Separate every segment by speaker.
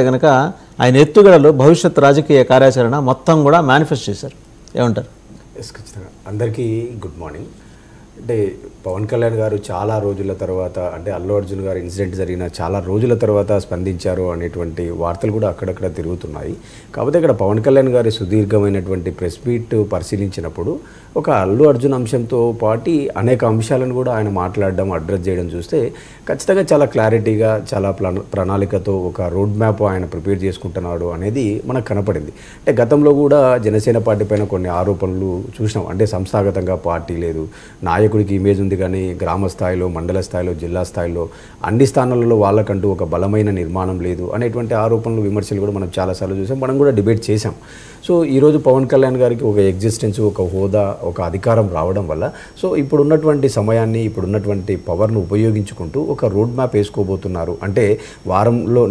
Speaker 1: గనక ఆయన ఎత్తుగడలు భవిష్యత్ రాజకీయ కార్యాచరణ మొత్తం కూడా మేనిఫెస్ట్ చేశారు. ఏమంటారు?
Speaker 2: ఖచ్చితంగా అందరికీ గుడ్ మార్నింగ్. అంటే పవన్ కళ్యాణ్ గారు చాలా రోజుల తర్వాత, అంటే అల్లు అర్జున్ గారు ఇన్సిడెంట్ జరిగిన చాలా రోజుల తర్వాత స్పందించారు అనేటువంటి వార్తలు కూడా అక్కడక్కడ తిరుగుతున్నాయి. కాకపోతే ఇక్కడ పవన్ కళ్యాణ్ గారి సుదీర్ఘమైనటువంటి ప్రెస్ మీట్ పరిశీలించినప్పుడు ఒక అల్లు అర్జున్ అంశంతో పాటు అనేక అంశాలను కూడా ఆయన మాట్లాడడం, అడ్రస్ చేయడం చూస్తే ఖచ్చితంగా చాలా క్లారిటీగా, చాలా ప్రణాళికతో ఒక రోడ్ మ్యాప్ ఆయన ప్రిపేర్ చేసుకుంటున్నాడు అనేది మనకు కనపడింది. అంటే గతంలో కూడా జనసేన పార్టీ పైన కొన్ని ఆరోపణలు చూసినాం. అంటే సంస్థాగతంగా పార్టీ లేదు, నాయకుడికి ఇమేజ్ ఉంది, కానీ గ్రామ స్థాయిలో, మండల స్థాయిలో, జిల్లా స్థాయిలో అన్ని స్థానాలలో వాళ్ళకంటూ ఒక బలమైన నిర్మాణం లేదు అనేటువంటి ఆరోపణలు, విమర్శలు కూడా మనం చాలాసార్లు చూసాం. మనం కూడా డిబేట్ చేసాం. సో ఈరోజు పవన్ కళ్యాణ్ గారికి ఒక ఎగ్జిస్టెన్స్, ఒక హోదా, ఒక అధికారం రావడం వల్ల సో ఇప్పుడున్నటువంటి సమయాన్ని, ఇప్పుడున్నటువంటి పవర్ను ఉపయోగించుకుంటూ ఒక రోడ్ మ్యాప్ వేసుకోబోతున్నారు. అంటే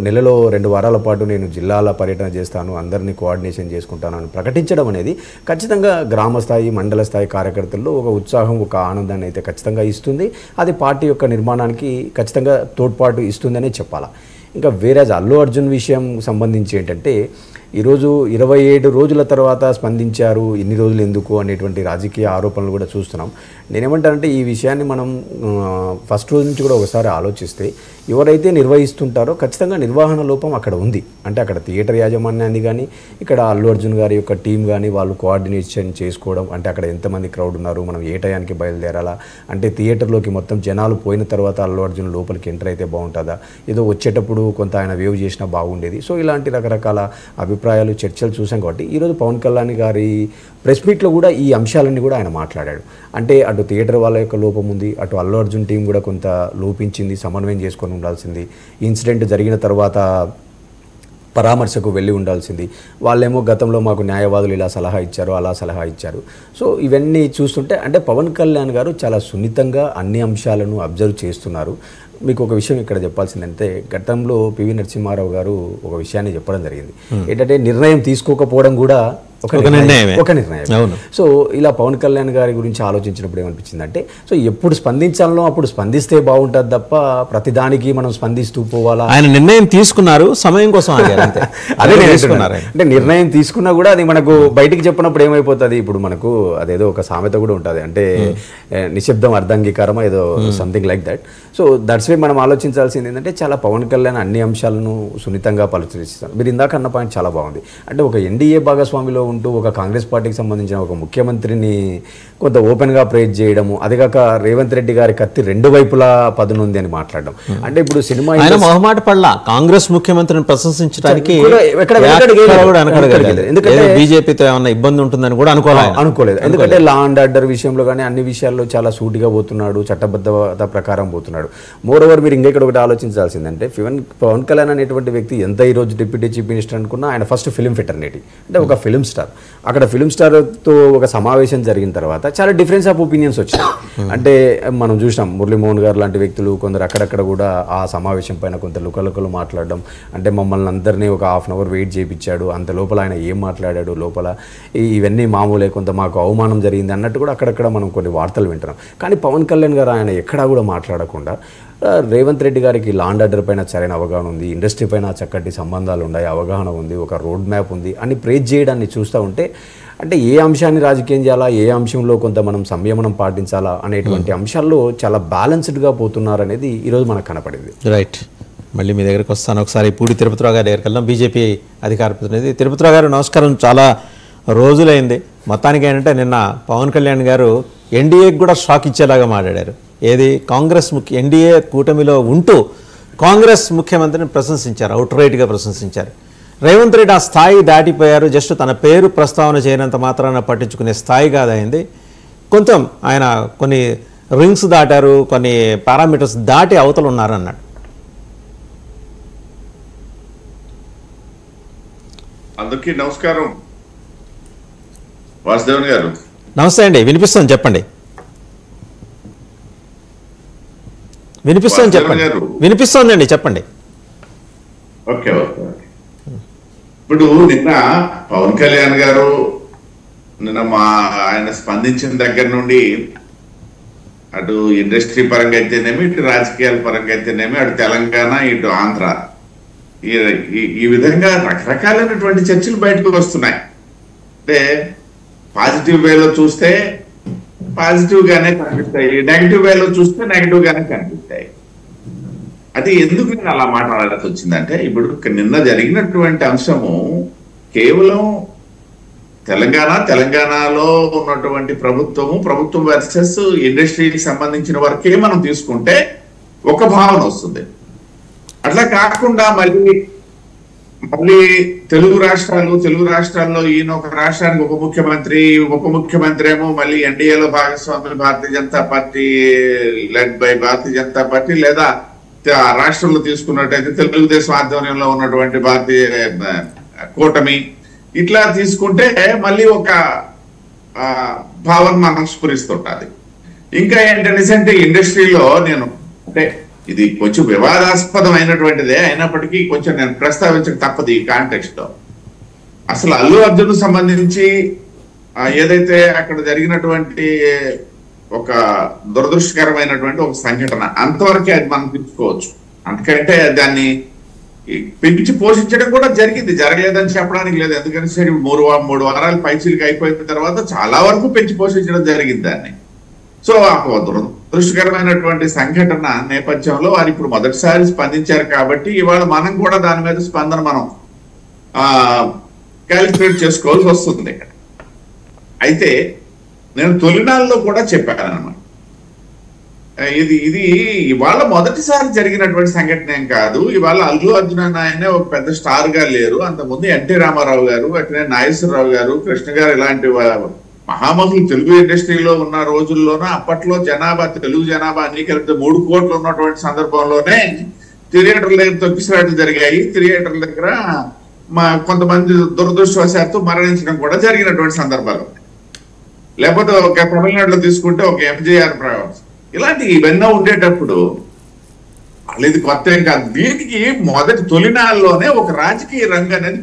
Speaker 2: నెలలో 2 వారాల పాటు నేను జిల్లాల పర్యటన చేస్తాను, అందరినీ కోఆర్డినేషన్ చేసుకుంటాను అని ప్రకటించడం అనేది ఖచ్చితంగా గ్రామ స్థాయి, మండల స్థాయి కార్యకర్తల్లో ఒక ఉత్సాహం, ఒక ఆనందాన్ని అయితే ఖచ్చితంగా ఇస్తుంది. అది పార్టీ యొక్క నిర్మాణానికి ఖచ్చితంగా తోడ్పాటు ఇస్తుందనే చెప్పాలా. ఇంకా వేరే అల్లు అర్జున్ విషయం సంబంధించి ఏంటంటే, ఈరోజు 27 రోజుల తర్వాత స్పందించారు, ఇన్ని రోజులు ఎందుకు అనేటువంటి రాజకీయ ఆరోపణలు కూడా చూస్తున్నాం. నేనేమంటానంటే ఈ విషయాన్ని మనం ఫస్ట్ రోజు నుంచి కూడా ఒకసారి ఆలోచిస్తే, ఎవరైతే నిర్వహిస్తుంటారో ఖచ్చితంగా నిర్వహణ లోపం అక్కడ ఉంది. అంటే అక్కడ థియేటర్ యాజమాన్యాన్ని కానీ, ఇక్కడ అల్లు అర్జున్ గారి యొక్క టీం కానీ వాళ్ళు కోఆర్డినేషన్ చేసుకోవడం, అంటే అక్కడ ఎంతమంది క్రౌడ్ ఉన్నారు, మనం ఏ టయానికి బయలుదేరాలా, అంటే థియేటర్లోకి మొత్తం జనాలు పోయిన తర్వాత అల్లు అర్జున్ లోపలికి ఎంటర్ అయితే బాగుంటుందా, ఏదో వచ్చేటప్పుడు కొంత ఆయన వేవ్ చేసినా బాగుండేది. సో ఇలాంటి రకరకాల అభిప్రాయాలు, చర్చలు చూసాం. కాబట్టి ఈరోజు పవన్ కళ్యాణ్ గారి ప్రెస్ మీట్లో కూడా ఈ అంశాలన్నీ కూడా ఆయన మాట్లాడాడు. అంటే అటు థియేటర్ వాళ్ళ యొక్క లోపం ఉంది, అటు అల్లు అర్జున్ టీం కూడా కొంత లోపించింది, సమన్వయం చేసుకొని ఉండాల్సింది, ఇన్సిడెంట్ జరిగిన తర్వాత పరామర్శకు వెళ్ళి ఉండాల్సింది, వాళ్ళేమో గతంలో మాకు న్యాయవాదులు ఇలా సలహా ఇచ్చారు, అలా సలహా ఇచ్చారు. సో ఇవన్నీ చూస్తుంటే అంటే పవన్ కళ్యాణ్ గారు చాలా సున్నితంగా అన్ని అంశాలను అబ్జర్వ్ చేస్తున్నారు. మీకు ఒక విషయం ఇక్కడ చెప్పాల్సిందంటే, గతంలో పివి నరసింహారావు గారు ఒక విషయాన్ని చెప్పడం జరిగింది. ఏంటంటే నిర్ణయం తీసుకోకపోవడం కూడా ఒక నిర్ణయం. సో ఇలా పవన్ కళ్యాణ్ గారి గురించి ఆలోచించినప్పుడు ఏమనిపించిందంటే, సో ఎప్పుడు స్పందించాలో అప్పుడు స్పందిస్తే బాగుంటుంది తప్ప ప్రతిదానికి మనం స్పందిస్తూ పోవాలా.
Speaker 1: ఆయన నిర్ణయం తీసుకున్నారు, సమయం కోసం
Speaker 2: అదే తీసుకున్నారు. అంటే నిర్ణయం తీసుకున్నా కూడా అది మనకు బయటికి చెప్పినప్పుడు ఏమైపోతుంది, ఇప్పుడు మనకు అదేదో ఒక సామెత కూడా ఉంటుంది, అంటే నిశ్శబ్దం అర్ధాంగీకారం, ఏదో something like that. So that's way మనం ఆలోచించాల్సింది ఏంటంటే, చాలా పవన్ కళ్యాణ్ అన్ని అంశాలను సున్నితంగా పరిశీలిస్తారు. మీరు ఇందాక అన్న పాయింట్ చాలా బాగుంది. అంటే ఒక ఎన్డీఏ భాగస్వామిలో ఉంటూ ఒక కాంగ్రెస్ పార్టీకి సంబంధించిన ఒక ముఖ్యమంత్రిని కొంత ఓపెన్గా ప్రేజ్ చేయడము, అదిగాక రేవంత్ రెడ్డి గారి కత్తి 2 వైపులా పదునుంది అని మాట్లాడడం. అంటే ఇప్పుడు సినిమా
Speaker 1: మొహమాట పడలా కాంగ్రెస్ ముఖ్యమంత్రిని ప్రశంసించడానికి, ఎందుకంటే బీజేపీతో ఏమన్నా ఇబ్బంది ఉంటుందని కూడా
Speaker 2: అనుకోలేదు. ఎందుకంటే లా అండ్ ఆర్డర్ విషయంలో కానీ అన్ని విషయాల్లో చాలా సూటిగా పోతున్నాడు, చట్టబద్ధత ప్రకారం పోతున్నాడు. మోర్ ఓవర్ మీరు ఇక్కడ ఒకటి ఆలోచించాల్సిందంటే, పవన్ కళ్యాణ్ అనేటువంటి వ్యక్తి ఎంత ఈరోజు డిప్యూటీ చీఫ్ మినిస్టర్ అనుకున్నా, ఆయన ఫస్ట్ ఫిలిం ఫెటర్నిటీ, అంటే ఒక ఫిలిం స్టార్. అక్కడ ఫిలిం స్టార్తో ఒక సమావేశం జరిగిన తర్వాత చాలా డిఫరెన్స్ ఆఫ్ ఒపీనియన్స్ వచ్చాయి. అంటే మనం చూసినాం, మురళీమోహన్ గారు లాంటి వ్యక్తులు కొందరు అక్కడక్కడ కూడా ఆ సమావేశం పైన కొంత లుకలుకలు మాట్లాడడం, అంటే మమ్మల్ని అందరినీ ఒక ½ అవర్ వెయిట్ చేయించాడు, అంత లోపల ఆయన ఏం మాట్లాడాడు, లోపల ఇవన్నీ మామూలే, కొంత మాకు అవమానం జరిగింది అన్నట్టు కూడా అక్కడక్కడ మనం కొన్ని వార్తలు వింటున్నాం. కానీ పవన్ కళ్యాణ్ గారు ఆయన ఎక్కడా కూడా మాట్లాడకుండా, రేవంత్ రెడ్డి గారికి లా అండ్ ఆర్డర్ పైన సరైన అవగాహన ఉంది, ఇండస్ట్రీ పైన చక్కటి సంబంధాలు ఉన్నాయి, అవగాహన ఉంది, ఒక రోడ్ మ్యాప్ ఉంది అని ప్రేజ్ చేయడాన్ని చూస్తూ ఉంటే, అంటే ఏ అంశాన్ని రాజకీయం చేయాలా, ఏ అంశంలో కొంత మనం సంయమనం పాటించాలా అనేటువంటి అంశాల్లో చాలా బ్యాలెన్స్డ్గా పోతున్నారనేది ఈరోజు మనకు కనపడింది.
Speaker 1: రైట్. మళ్ళీ మీ దగ్గరికి వస్తాను. ఒకసారి పూడి తిరుపతిరావు గారి దగ్గరికి వెళ్దాం. బీజేపీ అధికార ప్రతినిధి తిరుపతిరావు గారు, నమస్కారం. చాలా రోజులైంది. మొత్తానికి ఏంటంటే నిన్న పవన్ కళ్యాణ్ గారు ఎన్డీఏకి కూడా షాక్ ఇచ్చేలాగా మాట్లాడారు. ఏది కాంగ్రెస్ ఎన్డీఏ కూటమిలో ఉంటూ కాంగ్రెస్ ముఖ్యమంత్రిని ప్రశంసించారు, అవుట్ రైట్గా ప్రశంసించారు. రేవంత్ రెడ్డి ఆ స్థాయి దాటిపోయారు. జస్ట్ తన పేరు ప్రస్తావన చేయనంత మాత్రాన పట్టించుకునే స్థాయి కాదైంది. కొంచెం ఆయన కొన్ని రింగ్స్ దాటారు, కొన్ని పారామీటర్స్ దాటి అవతలు ఉన్నారు అన్నాడు.
Speaker 3: అందరికీ నమస్కారం. వాసుదేవన్ గారు
Speaker 1: నమస్తే అండి. వినిపిస్తుంది, చెప్పండి. వినిపిస్తోందండి, చెప్పండి.
Speaker 3: Okay okay. ఇప్పుడు నిన్న పవన్ కళ్యాణ్ గారు ఆయన స్పందించిన దగ్గర నుండి అటు ఇండస్ట్రీ పరంగా అయితేనేమి, ఇటు రాజకీయాల పరంగా అయితేనేమి, అటు తెలంగాణ, ఇటు ఆంధ్ర ఈ విధంగా రకరకాలైనటువంటి చర్చలు బయటకు వస్తున్నాయి. అంటే పాజిటివ్ వేలో చూస్తే పాజిటివ్ గానే కనిపిస్తాయి, నెగిటివ్ వేలో చూస్తే నెగిటివ్ గానే కనిపిస్తాయి. అది ఎందుకు నేను అలా మాట్లాడాల్సి వచ్చిందంటే, ఇప్పుడు నిన్న జరిగినటువంటి అంశము కేవలం తెలంగాణలో ఉన్నటువంటి ప్రభుత్వం వర్సెస్ ఇండస్ట్రీకి సంబంధించిన వరకే మనం తీసుకుంటే ఒక భావన వస్తుంది. అట్లా కాకుండా మళ్ళీ తెలుగు రాష్ట్రాల్లో ఈయన ఒక రాష్ట్రానికి ఉప ముఖ్యమంత్రి ఏమో మళ్ళీ ఎన్డీఏలో భాగస్వామి భారతీయ జనతా పార్టీ లెడ్ బై భారతీయ జనతా పార్టీ, లేదా రాష్ట్రంలో తీసుకున్నట్టయితే తెలుగుదేశం ఆధ్వర్యంలో ఉన్నటువంటి భారతీయ కూటమి, ఇట్లా తీసుకుంటే మళ్ళీ ఒక భావన మనం స్ఫురిస్తుంటది. ఇంకా ఏంటంటే ఇండస్ట్రీలో నేను అంటే ఇది కొంచెం వివాదాస్పదమైనటువంటిదే అయినప్పటికీ కొంచెం నేను ప్రస్తావించక తప్పదు ఈ కాంటెక్స్ట్ లో. అసలు అల్లు అర్జున్ సంబంధించి ఏదైతే అక్కడ జరిగినటువంటి ఒక దురదృష్టకరమైనటువంటి ఒక సంఘటన, అంతవరకే అది మనం తీసుకోవచ్చు. అందుకంటే దాన్ని పెంచి పోషించడం కూడా జరిగింది, జరగలేదని చెప్పడానికి లేదు. ఎందుకంటే మూడు వారాలు పైచీలకి అయిపోయిన తర్వాత చాలా వరకు పెంచి పోషించడం జరిగింది దాన్ని. సో దురదృష్టకరమైనటువంటి సంఘటన నేపథ్యంలో వారు ఇప్పుడు మొదటిసారి స్పందించారు కాబట్టి ఇవాళ మనం కూడా దాని మీద స్పందన మనం క్యాలిక్యులేట్ చేసుకోవాల్సి వస్తుంది ఇక్కడ. అయితే నేను తొలినాళ్ళలో కూడా చెప్పాను అన్నమాట, ఇది ఇవాళ మొదటిసారి జరిగినటువంటి సంఘటన ఏం కాదు. ఇవాళ అల్లు అర్జున్ ఆయనే ఒక పెద్ద స్టార్ గా లేరు, అంతకుముందు ఎన్టీ రామారావు గారు, అట్లనే నాగేశ్వరరావు గారు, కృష్ణ గారు ఇలాంటి మహామహులు తెలుగు ఇండస్ట్రీలో ఉన్న రోజుల్లోనూ అప్పట్లో తెలుగు జనాభా అన్ని కలిపితే 3 కోట్లు ఉన్నటువంటి సందర్భంలోనే థియేటర్ల దగ్గర తొక్కిసలాటలు జరిగాయి. థియేటర్ల దగ్గర కొంతమంది దురదృష్టవశాత్తు మరణించడం కూడా జరిగినటువంటి సందర్భాలు. లేకపోతే ఒక తమిళనాడులో తీసుకుంటే ఒక ఎంజీఆర్ ప్రవాస్, ఇలాంటి ఇవన్నీ ఉండేటప్పుడు ఇది కొత్త ఏం కాదు. దీనికి తొలినాళ్ళలోనే ఒక రాజకీయ రంగం అనేది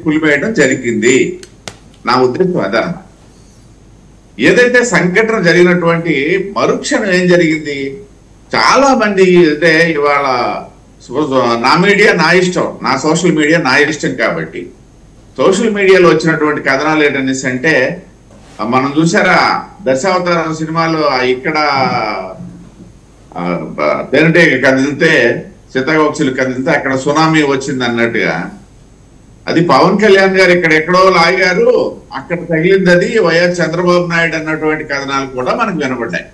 Speaker 3: పులిమేయడం జరిగింది. నా ఉద్దేశం అదనమాట. ఏదైతే సంఘటన జరిగినటువంటి మరుక్షణం ఏం జరిగింది, చాలా మంది అంటే ఇవాళ నా మీడియా నా ఇష్టం, నా సోషల్ మీడియా నా ఇష్టం కాబట్టి సోషల్ మీడియాలో వచ్చినటువంటి కథనాలు ఏంటనేసి అంటే, మనం చూసారా దశావతారం సినిమాలో ఇక్కడ తేనెటీగ కదిలితే సీతాకోక్షులు కదిలితే అక్కడ సునామీ వచ్చింది అన్నట్టుగా, అది పవన్ కళ్యాణ్ గారు ఎక్కడో లాగారు, అక్కడ తగిలింది అది వైఎస్ చంద్రబాబు నాయుడు అన్నటువంటి కథనాలు కూడా మనకు వినబడ్డాయి.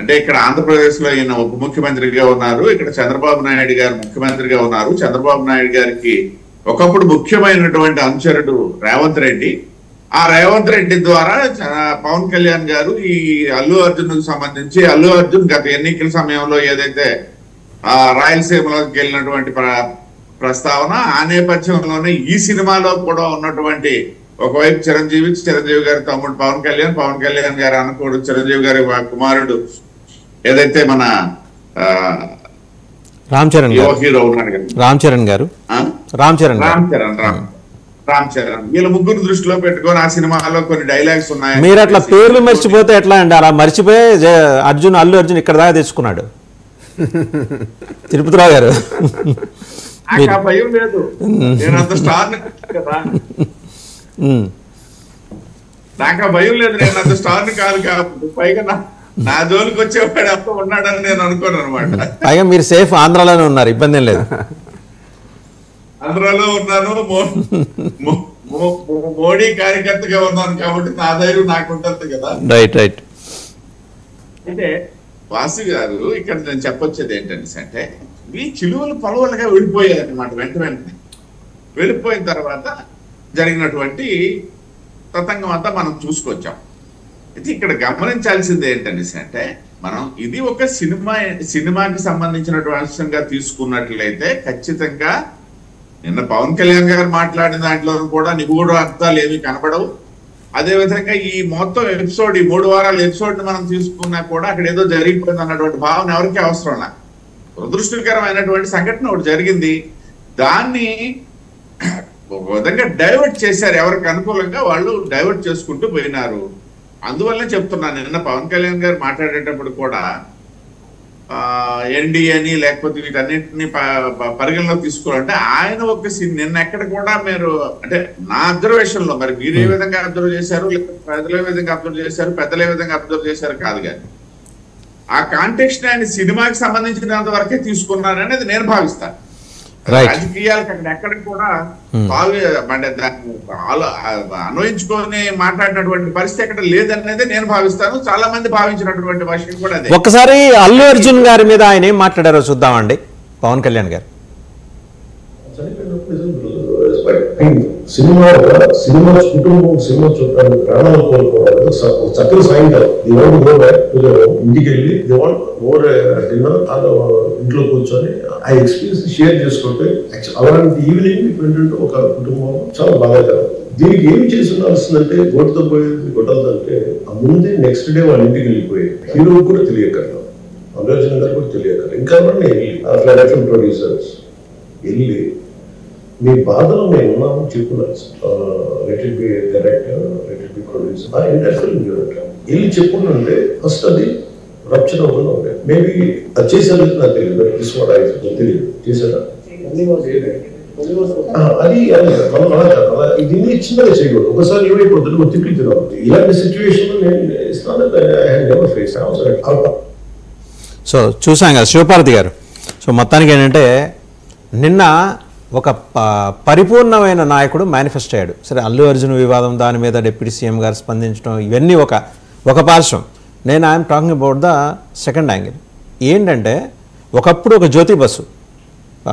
Speaker 3: అంటే ఇక్కడ ఆంధ్రప్రదేశ్ లో ఈయన ఉప ముఖ్యమంత్రిగా ఉన్నారు, ఇక్కడ చంద్రబాబు నాయుడు గారు ముఖ్యమంత్రిగా ఉన్నారు. చంద్రబాబు నాయుడు గారికి ఒకప్పుడు ముఖ్యమైనటువంటి అనుచరుడు రేవంత్ రెడ్డి, ఆ రేవంత్ రెడ్డి ద్వారా పవన్ కళ్యాణ్ గారు ఈ అల్లు అర్జున్ కు సంబంధించి, అల్లు అర్జున్ గత ఎన్నికల సమయంలో ఏదైతే రాయలసీమలోకి వెళ్ళినటువంటి ప్రస్తావన, ఆ నేపథ్యంలోనే ఈ సినిమాలో కూడా ఉన్నటువంటి ఒకవైపు చిరంజీవి గారి తమ్ముడు పవన్ కళ్యాణ్ గారు అనుకోడు చిరంజీవి గారి కుమారుడు ఏదైతే మన
Speaker 1: రామ్ చరణ్
Speaker 3: హీరో ఉన్నాడు కదా
Speaker 1: రామ్ చరణ్
Speaker 3: వీళ్ళ ముగ్గురు దృష్టిలో పెట్టుకొని ఆ సినిమాలో కొన్ని డైలాగ్స్ ఉన్నాయి.
Speaker 1: మీరు అట్లా పేర్లు మర్చిపోతే ఎట్లా అండి? అలా మర్చిపోయి అల్లు అర్జున్ ఇక్కడ దాకా తెచ్చుకున్నాడు తిరుపతిరావు గారు.
Speaker 3: భయం లేదు, నేను అంత స్టార్ కదా, నాకు ఆ భయం లేదు, నేను అంత స్టార్ని కాదు కాబట్టి పైగా నా జోలికి వచ్చేవాడు అంత ఉన్నాడని నేను అనుకోను అనమాట.
Speaker 1: పైగా మీరు సేఫ్ ఆంధ్రాలోనే ఉన్నారు, ఇబ్బంది ఏం లేదు.
Speaker 3: ఆంధ్రాలో ఉన్నాను, మోడీ కార్యకర్తగా ఉన్నాను కాబట్టి నా ధైర్యం నాకు ఉంటుంది కదా.
Speaker 1: రైట్.
Speaker 3: అయితే వాసు గారు ఇక్కడ నేను చెప్పొచ్చేది ఏంటంటే, ఈ చిలువలు పొలవలుగా వెళ్ళిపోయాయి అనమాట. వెంటనే వెళ్ళిపోయిన తర్వాత జరిగినటువంటి తతంగం అంతా మనం చూసుకొచ్చాం. అయితే ఇక్కడ గమనించాల్సింది ఏంటంటే, మనం ఇది ఒక సినిమాకి సంబంధించినటువంటి అంశంగా తీసుకున్నట్లయితే ఖచ్చితంగా నిన్న పవన్ కళ్యాణ్ గారు మాట్లాడిన దాంట్లో కూడా నిగూఢ అర్థాలు ఏమీ కనపడవు. అదేవిధంగా ఈ మొత్తం ఎపిసోడ్, ఈ 3 వారాల ఎపిసోడ్ మనం తీసుకున్నా కూడా అక్కడ ఏదో జరిగిపోయింది అన్నటువంటి భావన ఎవరికి అవసరం లేదు. దురదృష్టకరమైనటువంటి సంఘటన ఒకటి జరిగింది, దాన్ని ఒక విధంగా డైవర్ట్ చేశారు, ఎవరికి అనుకూలంగా వాళ్ళు డైవర్ట్ చేసుకుంటూ పోయినారు. అందువల్లనే చెప్తున్నాను, నిన్న పవన్ కళ్యాణ్ గారు మాట్లాడేటప్పుడు కూడా ఎన్డీఏని లేకపోతే వీటన్నిటిని పరిగణలోకి తీసుకోవాలంటే ఆయన ఒక నిన్న ఎక్కడ కూడా మీరు అంటే నా అబ్జర్వేషన్ లో మరి మీరు ఏ విధంగా అబ్జర్వ్ చేశారు, లేకపోతే ప్రజలు ఏ విధంగా అబ్జర్వ్ చేశారు, పెద్దలు ఏ విధంగా అబ్జర్వ్ చేశారు కాదు, కానీ ఆ కాంటెక్స్ట్ ఆయన సినిమాకి సంబంధించినంత వరకే తీసుకున్నాను అనేది నేను భావిస్తాను. రాజకీయాలకు అక్కడ ఎక్కడ కూడా అంటే దాన్ని అన్వయించుకొని మాట్లాడినటువంటి పరిస్థితి ఎక్కడ లేదనేది నేను భావిస్తాను. చాలా మంది భావించినటువంటి విషయం కూడా అదే.
Speaker 1: ఒక్కసారి అల్లు అర్జున్ గారి మీద ఆయన ఏం మాట్లాడారో చూద్దామండి. పవన్ కళ్యాణ్ గారు
Speaker 4: సినిమా కుటుంబం సినిమా చూడడానికి ప్రాణాలు కోల్పోవాలి, చక్కని సాయంకాలం ఇంటికి వెళ్ళి డిన్నర్ ఇంట్లో కూర్చొని ఆ ఎక్స్పీరియన్స్ షేర్ చేసుకుంటే అలాంటి ఈవినింగ్ ఏంటంటే ఒక కుటుంబం చాలా బాధాకరం. దీనికి ఏం చేసి ఉండాల్సిందంటే గొడ్డతో పోయేది గొడ్డలదంటే ఆ ముందే నెక్స్ట్ డే వాళ్ళ ఇంటికి వెళ్ళిపోయి హీరో కూడా తెలియకర్లేదు, అల్లు అర్జున్ గారు కూడా తెలియకర్లేదు. ఇంకా వెళ్ళి ప్రొడ్యూసర్స్ వెళ్ళి మీ బాధలో మేము ఉన్నామని చెప్పున్నారు. Let it be director, let it be producer, ఆ ఎంటైర్ ఫిల్మ్ యూనిట్ వెళ్ళి చెప్పుకుంటుంటే ఫస్ట్ అది రప్చర్ అవ్వకుండా ఉండే. మేబీ అది చేశారు నాకు తెలియదు, తెలియదు చేశారా అది మనం అలా కాదు, అలా దీన్ని చిన్నగా చేయకూడదు. ఒకసారి ఏమైపోతుంది ఒక తిప్పి తినవుతుంది. ఇలాంటి సిచ్యువేషన్ నేను ఇస్తాను.
Speaker 1: సో చూసాం కదా శివపార్వతి గారు. సో మొత్తానికి ఏంటంటే నిన్న ఒక పరిపూర్ణమైన నాయకుడు మేనిఫెస్ట్ అయ్యాడు. సరే అల్లు అర్జున్ వివాదం, దాని మీద డిప్యూటీ సీఎం గారు స్పందించడం, ఇవన్నీ ఒక పార్శ్వం. నేను I'm talking about the second angle. ఏంటంటే ఒకప్పుడు ఒక జ్యోతి బసు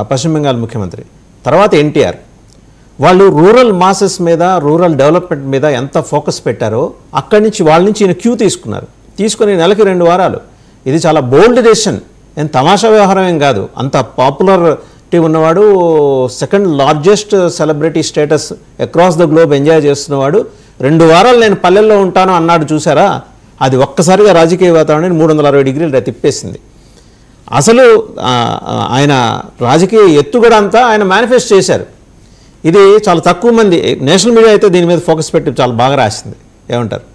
Speaker 1: పశ్చిమ బెంగాల్ ముఖ్యమంత్రి, తర్వాత ఎన్టీఆర్, వాళ్ళు రూరల్ మాసెస్ మీద, రూరల్ డెవలప్మెంట్ మీద ఎంత ఫోకస్ పెట్టారో అక్కడి నుంచి వాళ్ళ నుంచి ఈయన క్యూ తీసుకుని నెలకి 2 వారాలు. ఇది చాలా బోల్డ్ డెసిషన్, ఏం తమాషా వ్యవహారం ఏం కాదు. అంత పాపులారిటీ ఉన్నవాడు, second largest celebrity status across the globe enjoy చేస్తున్నవాడు 2 వారాలు నేను పల్లెల్లో ఉంటాను అన్నాడు. చూసారా, అది ఒక్కసారిగా రాజకీయ వాతావరణాన్ని 360 డిగ్రీలు తిప్పేసింది. అసలు ఆయన రాజకీయ ఎత్తుగడ అంతా ఆయన మేనిఫెస్ట్ చేశారు. ఇది చాలా తక్కువ మంది, నేషనల్ మీడియా అయితే దీని మీద ఫోకస్ పెట్టి చాలా బాగా రాసింది. ఏమంటారు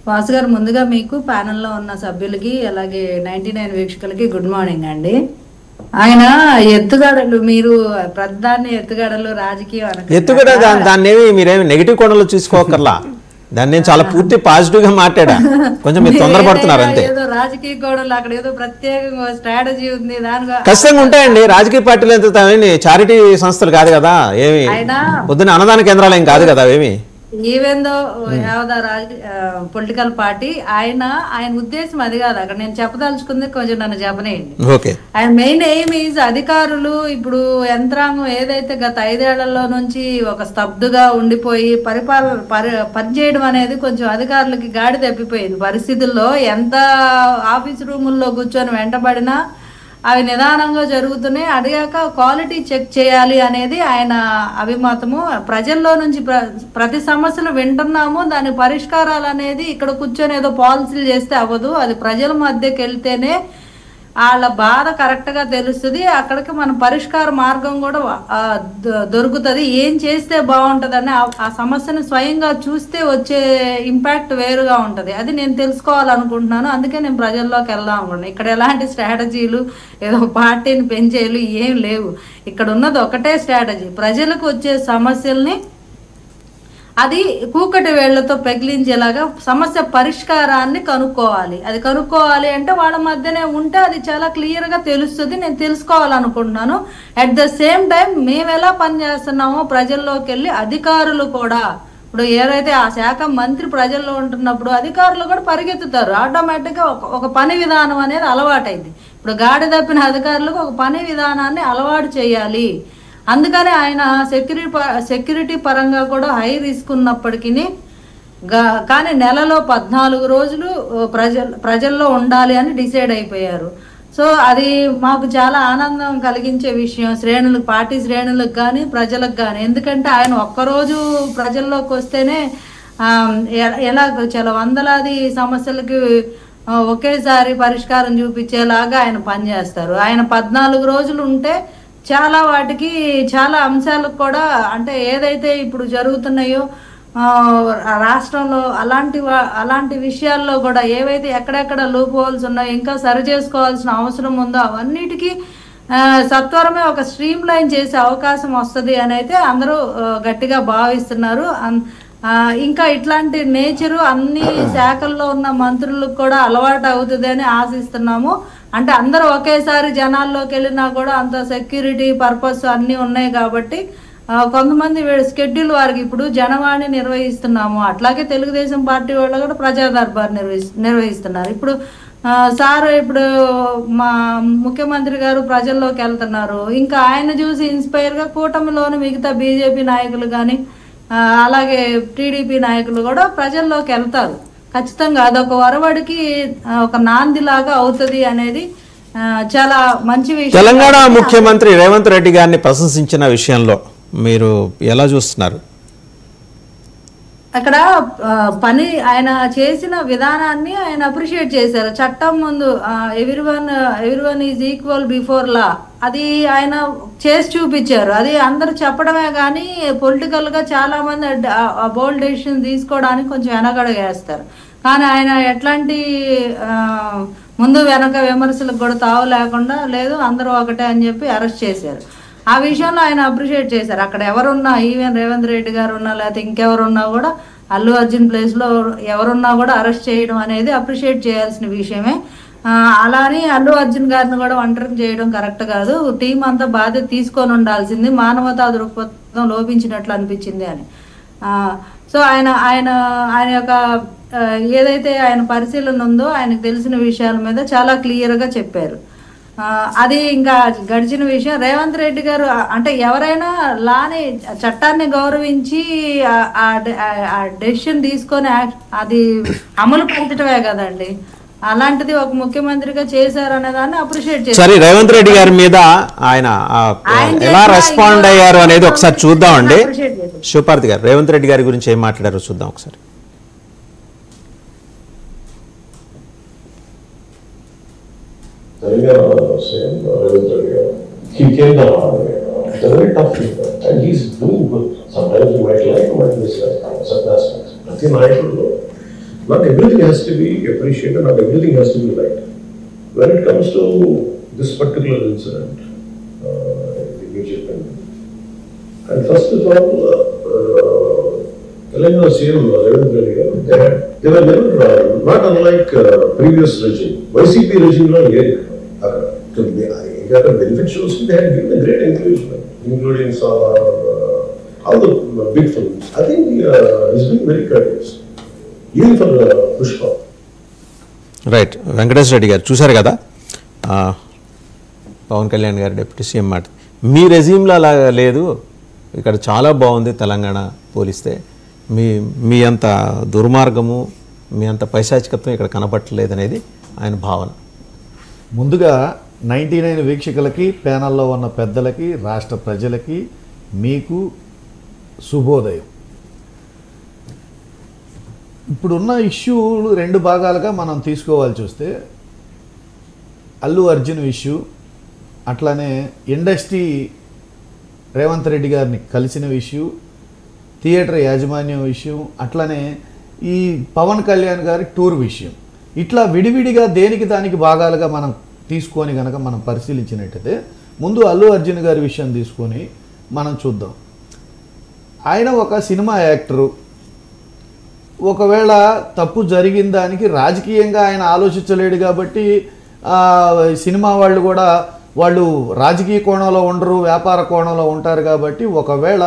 Speaker 5: వాసు గారు? ముందుగా మీకు ప్యానెల్లో ఉన్న సభ్యులకి అలాగే 99 వీక్షకులకి గుడ్ మార్నింగ్ అండి. ఆయన ఎత్తుగడలు, మీరు ప్రధాని ఎత్తుగడలు రాజకీయం
Speaker 1: ఎత్తుగడ దాన్ని మీరేమి నెగిటివ్ కోణంలో చూసుకోకర్లా, దాన్ని నేను చాలా పూర్తి పాజిటివ్ గా మాట్లాడా. కొంచెం మీరు తొందరపడుతున్నారు అంతే.
Speaker 5: ఏదో రాజకీయ కోణంలో అక్కడ ఏదో ప్రత్యేకంగా స్ట్రాటజీ ఉంది, దానిగా
Speaker 1: ఖచ్చితంగా ఉంటాయండి. రాజకీయ పార్టీలు ఎంత చారిటీ సంస్థలు కాదు కదా, ఏమి పొద్దున్న అన్నదాన కేంద్రాలు ఏం కాదు కదా ఏమి.
Speaker 5: ఈవెన్ దో పొలిటికల్ పార్టీ, ఆయన ఉద్దేశం అది కాదు. అక్కడ నేను చెప్పదలుచుకుంది కొంచెం నన్ను చెప్పనేయండి. ఆయన మెయిన్ ఎయిమ్ ఈజ్ అధికారులు, ఇప్పుడు యంత్రాంగం ఏదైతే గత 5 ఏళ్లలో నుంచి ఒక స్తబ్దుగా ఉండిపోయి పనిచేయడం అనేది కొంచెం అధికారులకి గాడి తప్పిపోయింది. పరిస్థితుల్లో ఎంత ఆఫీస్ రూముల్లో కూర్చొని వెంటబడినా అవి నిదానంగా జరుగుతున్నాయి. అడిగాక క్వాలిటీ చెక్ చేయాలి అనేది ఆయన అభిమతము. ప్రజల్లో నుంచి ప్రతి సమస్యలు వింటున్నాము, దాని పరిష్కారాలు అనేది ఇక్కడ కూర్చొని ఏదో పాలసీలు చేస్తే అవ్వదు. అది ప్రజల మధ్యకి వెళ్తేనే వాళ్ళ బాధ కరెక్ట్గా తెలుస్తుంది. అక్కడికి మన పరిష్కార మార్గం కూడా దొరుకుతుంది. ఏం చేస్తే బాగుంటుందని ఆ సమస్యను స్వయంగా చూస్తే వచ్చే ఇంపాక్ట్ వేరుగా ఉంటుంది. అది నేను తెలుసుకోవాలనుకుంటున్నాను. అందుకే నేను ప్రజల్లోకి వెళ్దాం అనుకుంటున్నాను. ఇక్కడ ఎలాంటి స్ట్రాటజీలు, ఏదో పార్టీని పెంచేలు ఏం లేవు. ఇక్కడ ఉన్నది ఒకటే స్ట్రాటజీ, ప్రజలకు వచ్చే సమస్యల్ని అది కూకటి వేళ్లతో పెగిలించేలాగా సమస్య పరిష్కారాన్ని కనుక్కోవాలి. అది కనుక్కోవాలి అంటే వాళ్ళ మధ్యనే ఉంటే అది చాలా క్లియర్గా తెలుస్తుంది. నేను తెలుసుకోవాలనుకుంటున్నాను. అట్ ద సేమ్ టైం మేము ఎలా పనిచేస్తున్నామో ప్రజల్లోకి వెళ్ళి అధికారులు కూడా, ఇప్పుడు ఏదైతే ఆ శాఖ మంత్రి ప్రజల్లో ఉంటున్నప్పుడు అధికారులు కూడా పరిగెత్తుతారు. ఆటోమేటిక్గా ఒక పని విధానం అనేది అలవాటైంది. ఇప్పుడు గాడి తప్పిన అధికారులకు ఒక పని విధానాన్ని అలవాటు చేయాలి. అందుకని ఆయన సెక్యూరిటీ పరంగా కూడా హై రిస్క్ ఉన్నప్పటికీ కానీ నెలలో 14 రోజులు ప్రజల్లో ఉండాలి అని డిసైడ్ అయిపోయారు. సో అది మాకు చాలా ఆనందం కలిగించే విషయం, శ్రేణులకు, పార్టీ శ్రేణులకు కానీ ప్రజలకు కానీ. ఎందుకంటే ఆయన ఒక్కరోజు ప్రజల్లోకి వస్తేనే ఎలా చాలా వందలాది సమస్యలకి ఒకేసారి పరిష్కారం చూపించేలాగా ఆయన పనిచేస్తారు. ఆయన 14 రోజులు ఉంటే చాలా వాటికి, చాలా అంశాలకు కూడా, అంటే ఏదైతే ఇప్పుడు జరుగుతున్నాయో రాష్ట్రంలో అలాంటి విషయాల్లో కూడా ఏవైతే ఎక్కడెక్కడ లూప్ హోల్స్ ఉన్నాయో ఇంకా సరి చేసుకోవాల్సిన అవసరం ఉందో అవన్నిటికీ సత్వరమే ఒక స్ట్రీమ్ లైన్ చేసే అవకాశం వస్తుంది అని అయితే అందరూ గట్టిగా భావిస్తున్నారు. ఇంకా ఇట్లాంటి నేచరు అన్ని శాఖల్లో ఉన్న మంత్రులకు కూడా అలవాటు అవుతుంది అని ఆశిస్తున్నాము. అంటే అందరూ ఒకేసారి జనాల్లోకి వెళ్ళినా కూడా అంత సెక్యూరిటీ పర్పస్ అన్నీ ఉన్నాయి కాబట్టి కొంతమంది స్కెడ్యూల్ వారికి ఇప్పుడు జనవాణి నిర్వహిస్తున్నాము, అట్లాగే తెలుగుదేశం పార్టీ వాళ్ళు కూడా ప్రజా దర్బార్ నిర్వహిస్తున్నారు. ఇప్పుడు సార్ ఇప్పుడు మా ముఖ్యమంత్రి గారు ప్రజల్లోకి వెళ్తున్నారు, ఇంకా ఆయన చూసి ఇన్స్పైర్గా కూటమిలోని మిగతా బీజేపీ నాయకులు కానీ అలాగే టీడీపీ నాయకులు కూడా ప్రజల్లోకి వెళ్తారు. ఖచ్చితంగా అదొక వరవడికి ఒక నాందిలాగా అవుతుంది అనేది చాలా మంచి విషయం.
Speaker 1: తెలంగాణ ముఖ్యమంత్రి రేవంత్ రెడ్డి గారిని ప్రశంసించిన విషయంలో మీరు ఎలా చూస్తున్నారు?
Speaker 5: అక్కడ పని ఆయన చేసిన విధానాన్ని ఆయన అప్రిషియేట్ చేశారు. చట్టం ముందు everyone is equal before law, అది ఆయన చేసి చూపించారు. అది అందరూ చెప్పడమే కానీ పొలిటికల్గా చాలా మంది బోల్డ్ డెసిషన్ తీసుకోవడానికి కొంచెం వెనకడుగేస్తారు. కానీ ఆయన ఎట్లాంటి ముందు వెనక విమర్శలకు కూడా తావు లేకుండా లేదు అందరూ ఒకటే అని చెప్పి అరెస్ట్ చేశారు. ఆ విషయంలో ఆయన అప్రిషియేట్ చేశారు. అక్కడ ఎవరున్నా, ఈవెన్ రేవంత్ రెడ్డి గారు ఉన్నా లేకపోతే ఇంకెవరున్నా కూడా, అల్లు అర్జున్ ప్లేస్లో ఎవరున్నా కూడా అరెస్ట్ చేయడం అనేది అప్రిషియేట్ చేయాల్సిన విషయమే. అలానే అల్లు అర్జున్ గారిని కూడా ఒంటరి చేయడం కరెక్ట్ కాదు, టీం అంతా బాధ్యత తీసుకొని ఉండాల్సింది, మానవతా దృక్పథం లోపించినట్లు అనిపించింది అని. సో ఆయన ఆయన ఆయన యొక్క ఏదైతే ఆయన పరిశీలన ఉందో ఆయనకు తెలిసిన విషయాల మీద చాలా క్లియర్గా చెప్పారు. అది ఇంకా గడిచిన విషయం. రేవంత్ రెడ్డి గారు అంటే ఎవరైనా లాని చట్టాన్ని గౌరవించి ఆ డెసిషన్ తీసుకొని అది అమలు పరచడమే కదండి. అలాంటిది ఒక ముఖ్యమంత్రిగా చేశారు అనే దాన్ని అప్రిషియేట్ చేశారు.
Speaker 1: సరే, రేవంత్ రెడ్డి గారి మీద ఆయన ఎలా రెస్పాండ్ అయ్యారు అనేది ఒకసారి చూద్దామండి. శివపార్తి గారు రేవంత్ రెడ్డి గారి గురించి ఏం మాట్లాడారో చూద్దాం ఒకసారి.
Speaker 4: He came down hard way. It's a very tough leader, and he's doing good. Sometimes you might like, you might dislike certain aspects. Nothing I should know. Not everything has to be appreciated, not everything has to be liked. When it comes to this particular incident, the Egypt, and first of all, Telangana CM Ravindra Reddy, they were never, not unlike previous regime. YCP regime lo the benefit shows they had given a great encouragement, including all the big films. I think he's been very courteous, even for Pushpa.
Speaker 1: Right, Venkatesh Reddy గారు చూశారు కదా పవన్ కళ్యాణ్ గారు deputy CM మాట. మీ రెజ్యూమ్లో అలా లేదు, ఇక్కడ చాలా బాగుంది తెలంగాణ పోలిస్తే, మీ అంత దుర్మార్గము మీ అంత పైశాచికత్వం ఇక్కడ కనపట్టలేదు అనేది ఆయన భావన.
Speaker 6: ముందుగా 99 వీక్షకులకి, ప్యానల్లో ఉన్న పెద్దలకి, రాష్ట్ర ప్రజలకి, మీకు శుభోదయం. ఇప్పుడున్న ఇష్యూలు రెండు భాగాలుగా మనం తీసుకోవాల్సి వస్తే, అల్లు అర్జున్ ఇష్యూ, అట్లానే ఇండస్ట్రీ రేవంత్ రెడ్డి గారిని కలిసిన ఇష్యూ, థియేటర్ యాజమాన్యం విషయం, అట్లానే ఈ పవన్ కళ్యాణ్ గారి టూర్ విషయం, ఇట్లా విడివిడిగా దేనికి దానికి భాగాలుగా మనం తీసుకొని కనుక మనం పరిశీలించినట్టయితే, ముందు అల్లు అర్జున్ గారి విషయం తీసుకొని మనం చూద్దాం. ఆయన ఒక సినిమా యాక్టరు, ఒకవేళ తప్పు జరిగిన దానికి రాజకీయంగా ఆయన ఆలోచించలేడు కాబట్టి సినిమా వాళ్ళు కూడా వాళ్ళు రాజకీయ కోణంలో ఉండరు, వ్యాపార కోణంలో ఉంటారు కాబట్టి ఒకవేళ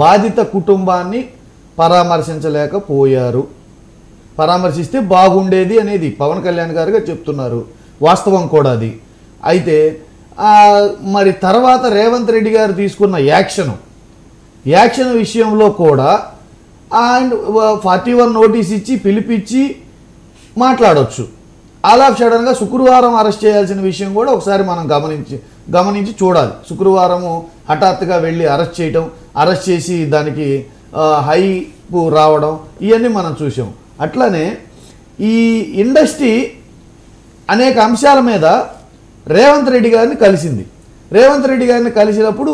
Speaker 6: బాధిత కుటుంబాన్ని పరామర్శించలేకపోయారు. పరామర్శిస్తే బాగుండేది అనేది పవన్ కళ్యాణ్ గారుగా చెప్తున్నారు, వాస్తవం కూడా అది. అయితే మరి తర్వాత రేవంత్ రెడ్డి గారు తీసుకున్న యాక్షన్ విషయంలో కూడా అండ్ 41 నోటీస్ ఇచ్చి పిలిపించి మాట్లాడవచ్చు. ఆల్ ఆఫ్ సడన్గా శుక్రవారం అరెస్ట్ చేయాల్సిన విషయం కూడా ఒకసారి మనం గమనించి చూడాలి. శుక్రవారము హఠాత్తుగా వెళ్ళి అరెస్ట్ చేయటం, అరెస్ట్ చేసి దానికి హైపు రావడం, ఇవన్నీ మనం చూసాం. అట్లానే ఈ ఇండస్ట్రీ అనేక అంశాల మీద రేవంత్ రెడ్డి గారిని కలిసింది. రేవంత్ రెడ్డి గారిని కలిసినప్పుడు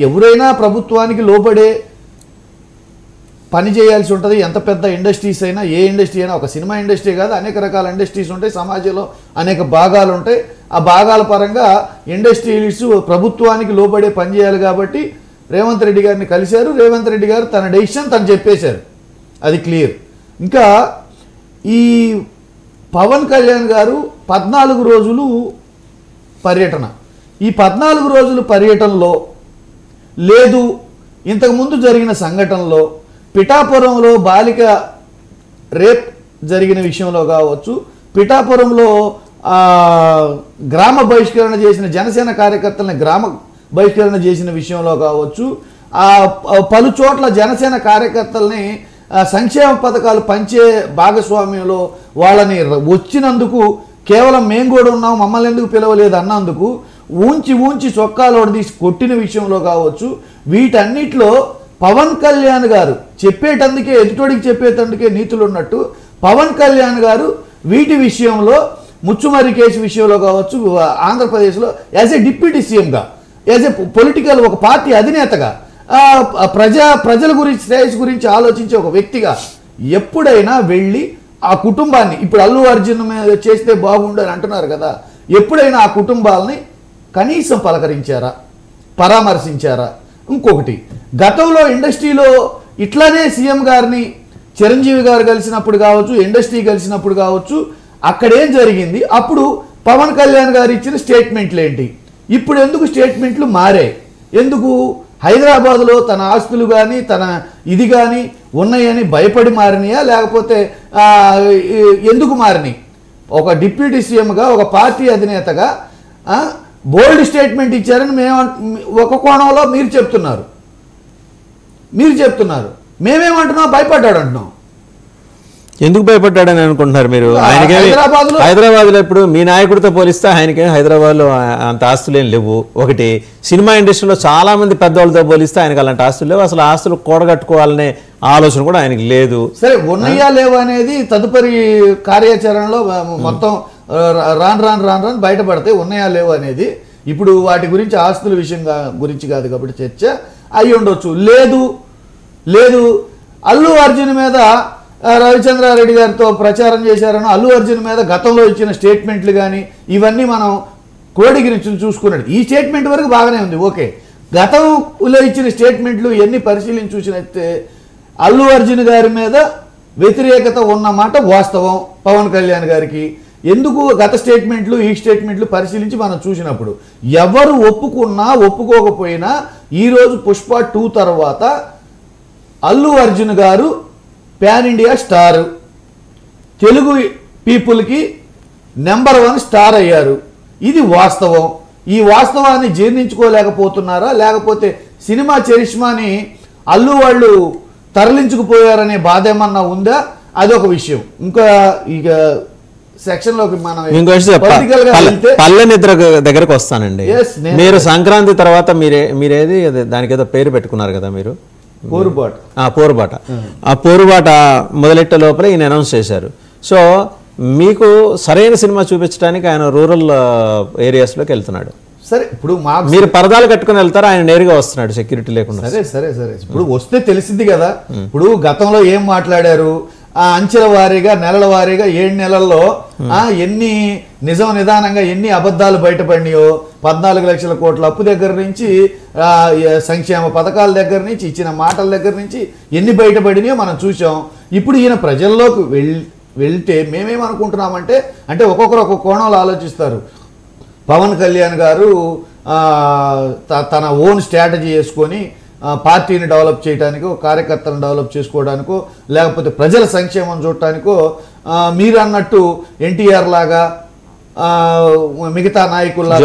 Speaker 6: ఎవరైనా ప్రభుత్వానికి లోబడే పని చేయాల్సి ఉంటుంది. ఎంత పెద్ద ఇండస్ట్రీస్ అయినా, ఏ ఇండస్ట్రీ అయినా, ఒక సినిమా ఇండస్ట్రీ కాదు, అనేక రకాల ఇండస్ట్రీస్ ఉంటాయి, సమాజంలో అనేక భాగాలు ఉంటాయి. ఆ భాగాల పరంగా ఇండస్ట్రియలిస్టు ప్రభుత్వానికి లోబడే పని చేయాలి. కాబట్టి రేవంత్ రెడ్డి గారిని కలిశారు. రేవంత్ రెడ్డి గారు తన డెసిషన్ తను చెప్పేశారు, అది క్లియర్. ఇంకా ఈ పవన్ కళ్యాణ్ గారు 14 రోజులు పర్యటన, ఈ 14 రోజుల పర్యటనలో లేదు ఇంతకుముందు జరిగిన సంఘటనలో పిఠాపురంలో బాలిక రేప్ జరిగిన విషయంలో కావచ్చు, పిఠాపురంలో గ్రామ బహిష్కరణ చేసిన జనసేన కార్యకర్తలని గ్రామ బహిష్కరణ చేసిన విషయంలో కావచ్చు, పలు చోట్ల జనసేన కార్యకర్తల్ని సంక్షేమ పథకాలు పంచే భాగస్వామ్యంలో వాళ్ళని వచ్చినందుకు కేవలం మేము కూడా ఉన్నాం, మమ్మల్ని ఎందుకు పిలవలేదు అన్నందుకు ఊంచి చొక్కాలు తీసి కొట్టిన విషయంలో కావచ్చు, వీటన్నిటిలో పవన్ కళ్యాణ్ గారు చెప్పేటందుకే, ఎదుటోడికి చెప్పేటందుకే నీతులు ఉన్నట్టు పవన్ కళ్యాణ్ గారు వీటి విషయంలో, ముచ్చుమర్రి కేసు విషయంలో కావచ్చు, ఆంధ్రప్రదేశ్లో యాజ్ ఏ డిప్యూటీ సీఎంగా, యాజ్ ఏ పొలిటికల్ ఒక పార్టీ అధినేతగా, ప్రజల గురించి, శ్రేయస్ గురించి ఆలోచించే ఒక వ్యక్తిగా ఎప్పుడైనా వెళ్ళి ఆ కుటుంబాన్ని, ఇప్పుడు అల్లు అర్జున్ మీద చేస్తే బాగుండు అని అంటున్నారు కదా, ఎప్పుడైనా ఆ కుటుంబాలని కనీసం పలకరించారా, పరామర్శించారా? ఇంకొకటి, గతంలో ఇండస్ట్రీలో ఇట్లానే సీఎం గారిని చిరంజీవి గారు కలిసినప్పుడు కావచ్చు, ఇండస్ట్రీ కలిసినప్పుడు కావచ్చు, అక్కడేం జరిగింది, అప్పుడు పవన్ కళ్యాణ్ గారు ఇచ్చిన స్టేట్మెంట్లు ఏంటి, ఇప్పుడు ఎందుకు స్టేట్మెంట్లు మారాయి? ఎందుకు? హైదరాబాద్లో తన ఆస్తులు కానీ తన ఇది కానీ ఉన్నాయని భయపడి మారినాయా, లేకపోతే ఎందుకు మారినాయి? ఒక డిప్యూటీ సీఎంగా, ఒక పార్టీ అధినేతగా బోల్డ్ స్టేట్మెంట్ ఇచ్చారని మేము ఒక కోణంలో మీరు చెప్తున్నారు, మేమేమంటున్నాం? భయపడ్డాడు అంటున్నాం.
Speaker 1: ఎందుకు భయపడ్డాడని అనుకుంటున్నారు మీరు? ఆయనకే హైదరాబాద్లో ఇప్పుడు మీ నాయకుడితో పోలిస్తే ఆయనకే హైదరాబాద్లో అంత ఆస్తులు ఏం లేవు. ఒకటి, సినిమా ఇండస్ట్రీలో చాలా మంది పెద్దవాళ్ళతో పోలిస్తే ఆయనకు అలాంటి ఆస్తులు లేవు. అసలు ఆస్తులు కూడగట్టుకోవాలనే ఆలోచన కూడా ఆయనకి లేదు.
Speaker 6: సరే, ఉన్నాయా లేవు అనేది తదుపరి కార్యాచరణలో మొత్తం రాను బయటపడితే ఉన్నాయా లేవు అనేది. ఇప్పుడు వాటి గురించి, ఆస్తుల విషయం గురించి కాదు కాబట్టి చర్చ అయి ఉండొచ్చు. లేదు అల్లు అర్జున్ మీద రవిచంద్రారెడ్డి గారితో ప్రచారం చేశారని, అల్లు అర్జున్ మీద గతంలో ఇచ్చిన స్టేట్మెంట్లు కానీ ఇవన్నీ మనం క్రోడీకరించి చూసుకున్నాడు. ఈ స్టేట్మెంట్ వరకు బాగానే ఉంది, ఓకే. గతంలో ఇచ్చిన స్టేట్మెంట్లు ఎన్ని పరిశీలించి చూసినట్టే అల్లు అర్జున్ గారి మీద వ్యతిరేకత ఉన్నమాట వాస్తవం. పవన్ కళ్యాణ్ గారికి ఎందుకు గత స్టేట్మెంట్లు, ఈ స్టేట్మెంట్లు పరిశీలించి మనం చూసినప్పుడు ఎవరు ఒప్పుకున్నా ఒప్పుకోకపోయినా ఈరోజు పుష్ప 2 తర్వాత అల్లు అర్జున్ గారు ప్యాన్ ఇండియా స్టార్, తెలుగు పీపుల్కి నెంబర్ 1 స్టార్ అయ్యారు. ఇది వాస్తవం. ఈ వాస్తవాన్ని జీర్ణించుకోలేకపోతున్నారా, లేకపోతే సినిమా చరిష్మాని అల్లు వాళ్ళు తరలించుకుపోయారనే బాధ ఏమన్నా ఉందా? అదొక విషయం. ఇంకా ఇక సెక్షన్లోకి మనం
Speaker 1: పల్లె నిద్ర దగ్గరకు వస్తానండి. మీరు సంక్రాంతి తర్వాత మీరేది దానికి ఏదో పేరు పెట్టుకున్నారు కదా మీరు, పోరుబాట. ఆ పోరుబాట మొదలెట్టే లోపల ఈయన అనౌన్స్ చేశారు. సో మీకు సరైన సినిమా చూపించడానికి ఆయన రూరల్ ఏరియాస్లోకి వెళ్తున్నాడు.
Speaker 6: సరే, ఇప్పుడు
Speaker 1: మీరు పరదాలు కట్టుకుని వెళ్తారు, ఆయన నేరుగా వస్తున్నాడు సెక్యూరిటీ లేకుండా.
Speaker 6: సరే ఇప్పుడు వస్తే తెలిసింది కదా. ఇప్పుడు గతంలో ఏం మాట్లాడారు, ఆ అంచెల వారీగా, నెలల వారీగా 7 నెలల్లో ఎన్ని నిదానంగా ఎన్ని అబద్ధాలు బయటపడినాయో, 14 లక్షల కోట్ల అప్పు దగ్గర నుంచి, సంక్షేమ పథకాల దగ్గర నుంచి, ఇచ్చిన మాటల దగ్గర నుంచి ఎన్ని బయటపడినాయో మనం చూసాం. ఇప్పుడు ఈయన ప్రజల్లోకి వెళ్తే మేమేమనుకుంటున్నామంటే, అంటే ఒక్కొక్కరు ఒక్కొక్క కోణంలో ఆలోచిస్తారు. పవన్ కళ్యాణ్ గారు తన ఓన్ స్ట్రాటజీ వేసుకొని పార్టీని డెవలప్ చేయడానికో, కార్యకర్తలను డెవలప్ చేసుకోవడానికో, లేకపోతే ప్రజల సంక్షేమం చూడటానికో, మీరు అన్నట్టు ఎన్టీఆర్ లాగా, మిగతా నాయకుల్లాగా,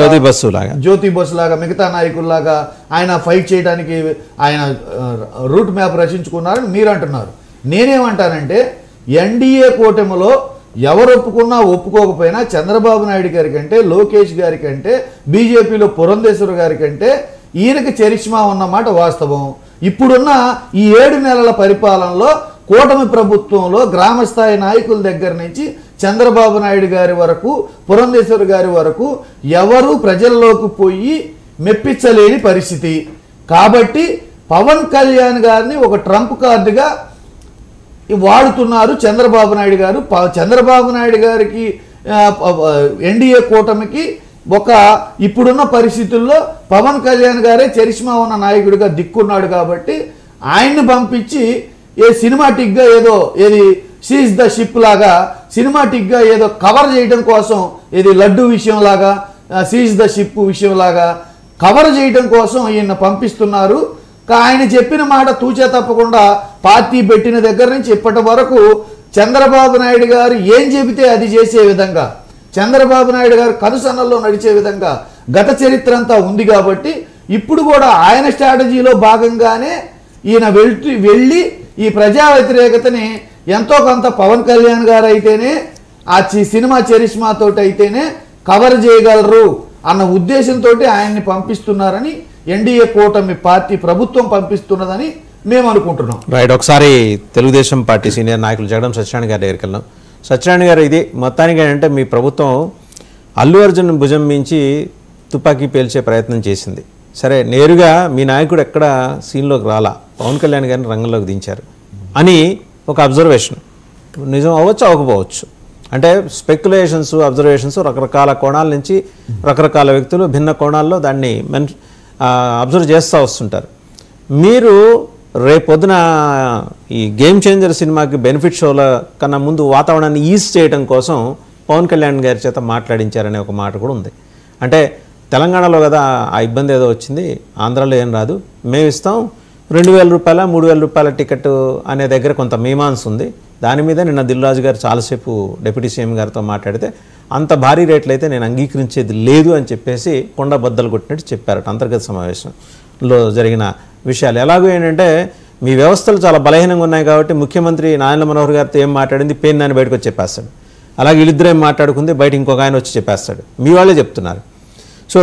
Speaker 6: జ్యోతి బస్సు లాగా మిగతా నాయకుల్లాగా ఆయన ఫైట్ చేయడానికి ఆయన రూట్ మ్యాప్ రచించుకున్నారని మీరు అంటున్నారు. నేనేమంటానంటే, ఎన్డీఏ కూటమిలో ఎవరు ఒప్పుకున్నా ఒప్పుకోకపోయినా చంద్రబాబు నాయుడు గారి కంటే, లోకేష్ గారి కంటే, బీజేపీలో పురంధేశ్వర్ గారి కంటే ఈయనకి చరిష్మా ఉన్నమాట వాస్తవం. ఇప్పుడున్న ఈ 7 నెలల పరిపాలనలో కూటమి ప్రభుత్వంలో గ్రామస్థాయి నాయకుల దగ్గర నుంచి చంద్రబాబు నాయుడు గారి వరకు, పురంధేశ్వర్ గారి వరకు ఎవరు ప్రజల్లోకి పోయి మెప్పించలేని పరిస్థితి. కాబట్టి పవన్ కళ్యాణ్ గారిని ఒక ట్రంప్ కార్డుగా వాడుతున్నారు చంద్రబాబు నాయుడు గారు. చంద్రబాబు నాయుడు గారికి ఎన్డీఏ కూటమికి ఒక ఇప్పుడున్న పరిస్థితుల్లో పవన్ కళ్యాణ్ గారే చరిష్మా ఉన్న నాయకుడిగా దిక్కున్నాడు కాబట్టి ఆయన్ని పంపించి సినిమాటిక్గా ఏది సీజ్ ద షిప్ లాగా సినిమాటిక్గా ఏదో కవర్ చేయడం కోసం, ఇది లడ్డు విషయం లాగా సీజ్ ద షిప్ విషయం లాగా కవర్ చేయడం కోసం ఈయన పంపిస్తున్నారు. ఆయన చెప్పిన మాట తూచే తప్పకుండా పార్టీ పెట్టిన దగ్గర నుంచి ఇప్పటి వరకు చంద్రబాబు నాయుడు గారు ఏం చెబితే అది చేసే విధంగా, చంద్రబాబు నాయుడు గారు కనుసన్నల్లో నడిచే విధంగా గత చరిత్ర అంతా ఉంది. కాబట్టి ఇప్పుడు కూడా ఆయన స్ట్రాటజీలో భాగంగానే ఈయన వెళ్ళి ఈ ప్రజా వ్యతిరేకతని ఎంతో కొంత పవన్ కళ్యాణ్ గారు అయితేనే ఆ సినిమా చరిష్మాతోటి అయితేనే కవర్ చేయగలరు అన్న ఉద్దేశంతో ఆయన్ని పంపిస్తున్నారని ఎన్డీఏ కూటమి పార్టీ ప్రభుత్వం పంపిస్తున్నదని మేము అనుకుంటున్నాం.
Speaker 1: రైట్. ఒకసారి తెలుగుదేశం పార్టీ సీనియర్ నాయకులు జగడం సత్యనారాయణ గారి దగ్గరికి వెళ్దాం. సత్యనారాయణ గారు, ఇది మొత్తానికి ఏంటంటే మీ ప్రభుత్వం అల్లు అర్జున్ భుజం మించి తుపాకీ పేల్చే ప్రయత్నం చేసింది. సరే, నేరుగా మీ నాయకుడు ఎక్కడ సీన్లోకి రాలా, పవన్ కళ్యాణ్ గారిని రంగంలోకి దించారు అని ఒక అబ్జర్వేషన్. నిజం అవ్వచ్చు, అవ్వకపోవచ్చు. అంటే స్పెక్యులేషన్స్, అబ్జర్వేషన్స్ రకరకాల కోణాల నుంచి రకరకాల వ్యక్తులు భిన్న కోణాల్లో దాన్ని అబ్జర్వ్ చేస్తూ వస్తుంటారు. మీరు రేపొద్దున ఈ గేమ్ చేంజర్ సినిమాకి బెనిఫిట్ షోల కన్నా ముందు వాతావరణాన్ని ఈజ్ చేయడం కోసం పవన్ కళ్యాణ్ గారి చేత మాట్లాడించారనే ఒక మాట కూడా ఉంది. అంటే తెలంగాణలో కదా ఆ ఇబ్బంది ఏదో వచ్చింది, ఆంధ్రాలో ఏం రాదు, మేము ఇస్తాం 2,000 రూపాయల 3,000 రూపాయల టికెట్ అనే దగ్గర కొంత మీమాన్స్ ఉంది. దాని మీద నిన్న దిల్రాజు గారు చాలాసేపు డిప్యూటీ సీఎం గారితో మాట్లాడితే అంత భారీ రేట్లు అయితే నేను అంగీకరించేది లేదు అని చెప్పేసి కొండ బద్దలు కొట్టినట్టు చెప్పారట. అంతర్గత సమావేశంలో జరిగిన విషయాలు ఎలాగో ఏంటంటే మీ వ్యవస్థలు చాలా బలహీనంగా ఉన్నాయి కాబట్టి ముఖ్యమంత్రి నారాయణ మనోహర్ గారితో ఏం మాట్లాడింది పేరు నాని బయటకు వచ్చి చెప్పేస్తాడు. అలాగే వీళ్ళిద్దరూ ఏం మాట్లాడుకుంది బయట ఇంకొక ఆయన వచ్చి చెప్పేస్తాడు. మీ వాళ్ళే చెప్తున్నారు. సో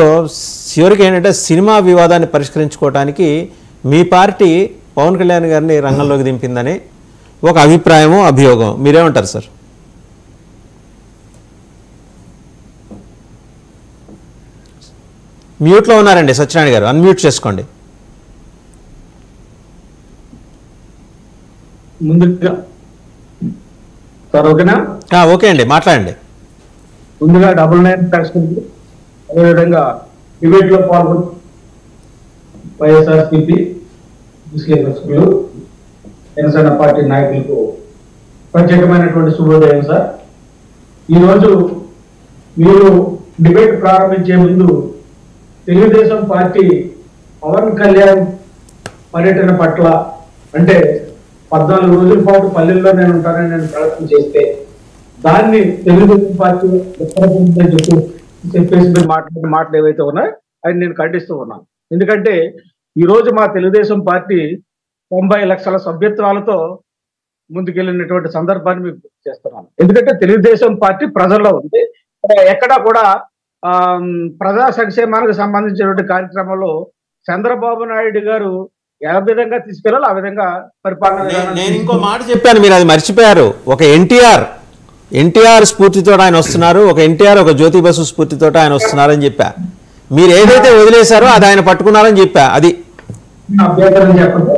Speaker 1: చివరికి ఏంటంటే సినిమా వివాదాన్ని పరిష్కరించుకోవడానికి మీ పార్టీ పవన్ కళ్యాణ్ గారిని రంగంలోకి దింపిందని ఒక అభిప్రాయము, అభియోగం. మీరేమంటారు సార్? మ్యూట్లో ఉన్నారండి సత్యనారాయణ గారు, అన్మ్యూట్ చేసుకోండి.
Speaker 7: ముందుగా సార్ ఓకేనా?
Speaker 1: ఓకే అండి, మాట్లాడండి.
Speaker 7: ముందుగా 99 ప్రేక్షకులకి, అదేవిధంగా డిబేట్ లో పాల్గొని వైఎస్ఆర్సీపీ దర్శకులు, జనసేన పార్టీ నాయకులకు ప్రత్యేకమైనటువంటి శుభోదయం సార్. ఈరోజు మీరు డిబేట్ ప్రారంభించే ముందు తెలుగుదేశం పార్టీ పవన్ కళ్యాణ్ పర్యటన పట్ల, అంటే 14 రోజుల పాటు పల్లెల్లో నేను ఉంటానని నేను ప్రయత్నం చేస్తే దాన్ని తెలుగుదేశం పార్టీ చెప్పేసి మీరు మాట్లాడిన మాటలు ఏవైతే ఉన్నాయో అది నేను ఖండిస్తూ ఉన్నాను. ఎందుకంటే ఈరోజు మా తెలుగుదేశం పార్టీ 90 లక్షల సభ్యత్వాలతో ముందుకెళ్ళినటువంటి సందర్భాన్ని మీకు గుర్తు చేస్తున్నాను. ఎందుకంటే తెలుగుదేశం పార్టీ ప్రజల్లో ఉంది. ఎక్కడా కూడా ప్రజా సంక్షేమానికి సంబంధించినటువంటి కార్యక్రమంలో చంద్రబాబు నాయుడు గారు ఏ విధంగా తీసుకెళ్ళాలో ఆ విధంగా పరిపాలన.
Speaker 1: నేను ఇంకో మాట చెప్పాను, మీరు అది మర్చిపోయారు. ఒక ఎన్టీఆర్ స్ఫూర్తితో ఆయన వస్తున్నారు, ఒక ఎన్టీఆర్ ఒక జ్యోతి బసు స్ఫూర్తితో ఆయన వస్తున్నారని చెప్పా. మీరు ఏదైతే వదిలేశారో అది ఆయన పట్టుకున్నారని చెప్పా. అది
Speaker 7: అభ్యంతరం చెప్పండి.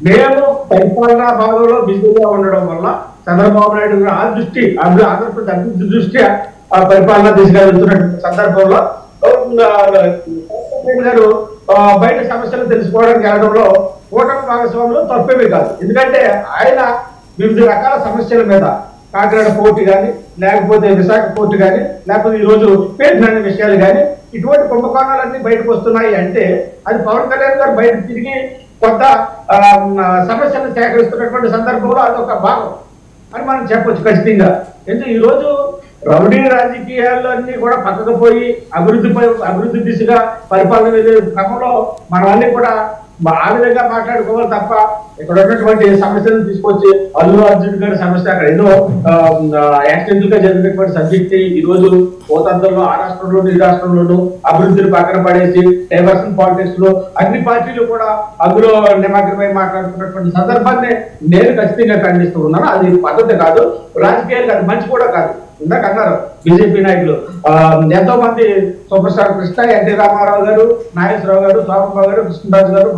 Speaker 7: మేము పరిపాలనా భాగంలో బిజీగా ఉండడం వల్ల చంద్రబాబు నాయుడు గారు ఆ దృష్టి ఆంధ్రప్రదేశ్ అభివృద్ధి దృష్ట్యా ఆ పరిపాలన తీసుకెళ్తున్నటువంటి సందర్భంలో గారు బయట సమస్యలు తెలుసుకోవడానికి వెళ్ళడంలో కూటమి భాగస్వాములు తప్పేమీ కాదు. ఎందుకంటే ఆయన వివిధ రకాల సమస్యల మీద కాకినాడ పోర్టు కానీ, లేకపోతే విశాఖ పోర్టు కానీ, లేకపోతే ఈరోజు పేర్చిన విషయాలు కానీ, ఇటువంటి కుంభకోణాలన్నీ బయటకు వస్తున్నాయి అంటే అది పవన్ కళ్యాణ్ గారు బయట తిరిగి కొత్త సమస్యలను సేకరిస్తున్నటువంటి సందర్భంలో అదొక భాగం అని మనం చెప్పొచ్చు ఖచ్చితంగా. ఎందుకంటే ఈరోజు రౌడీ రాజకీయాలు అన్ని కూడా పక్కకు పోయి అభివృద్ధి దిశగా పరిపాలన క్రమంలో మనం అన్ని కూడా ఆ విధంగా మాట్లాడుకోవాలి తప్ప ఇక్కడ ఉన్నటువంటి సమస్యలను తీసుకొచ్చి అల్లు అర్జున్ గారి సమస్య అక్కడ ఎన్నో యాక్సిడెంటల్ గా జరిగినటువంటి సబ్జెక్ట్ ఈ రోజు పోతంలో ఆ రాష్ట్రంలోనూ ఈ రాష్ట్రంలోనూ అభివృద్ధిని పక్కన పడేసి డైవర్షన్ పాలిటిక్స్ లో అన్ని పార్టీలు కూడా అందులో నిమగ్నమై మాట్లాడుతున్నటువంటి సందర్భాన్ని నేను ఖచ్చితంగా ఖండిస్తూ ఉన్నాను. అది పద్ధతి కాదు, రాజకీయాలకు అది మంచి కూడా కాదు. ఇందాక అన్నారు బీజేపీ నాయకులు ఎంతో మంది సూపర్ స్టార్ కృష్ణ, ఎన్టీ రామారావు గారు, నాగేశ్వరరావు గారు, శోభన్ గారు, కృష్ణరాజు గారు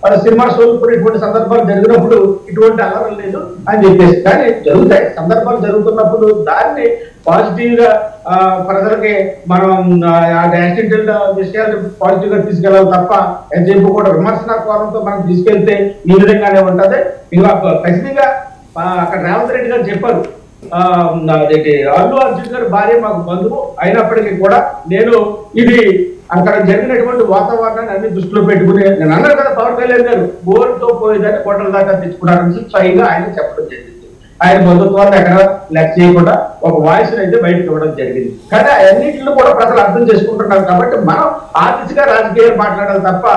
Speaker 7: వాళ్ళ సినిమా షోలు కూడా ఇటువంటి సందర్భాలు జరిగినప్పుడు ఇటువంటి అలరం లేదు అని చెప్పేసి. కానీ జరుగుతాయి సందర్భాలు జరుగుతున్నప్పుడు దాన్ని పాజిటివ్ గా ప్రజలకి మనం యాక్సిడెంటల్ విషయాలు పాజిటివ్ గా తీసుకెళ్ళాలి తప్ప అని చెప్పి కూడా విమర్శన కోణంతో మనం తీసుకెళ్తే ఈ విధంగానే ఉంటది. ఇంకా ఖచ్చితంగా అక్కడ రేవంత్ రెడ్డి గారు చెప్పారు, అల్లు అర్జున్ గారి భార్య మాకు బంధువు అయినప్పటికీ కూడా నేను ఇది అక్కడ జరిగినటువంటి వాతావరణాన్ని అన్ని దృష్టిలో పెట్టుకుని నేను అన్నారు కదా పవన్ కళ్యాణ్ గారు బోర్డుతో పోయేదాన్ని కోటల దాకా తెచ్చుకున్నారని స్వయంగా ఆయన చెప్పడం జరిగింది. ఆయన బంధుత్వాన్ని ఎక్కడ లెక్క చేయకుండా ఒక వాయిస్ అయితే బయటకు ఇవ్వడం జరిగింది. కానీ అన్నింటిలో కూడా ప్రజలు అర్థం చేసుకుంటున్నారు కాబట్టి మనం ఆ దిశగా రాజకీయాలు మాట్లాడాలి తప్ప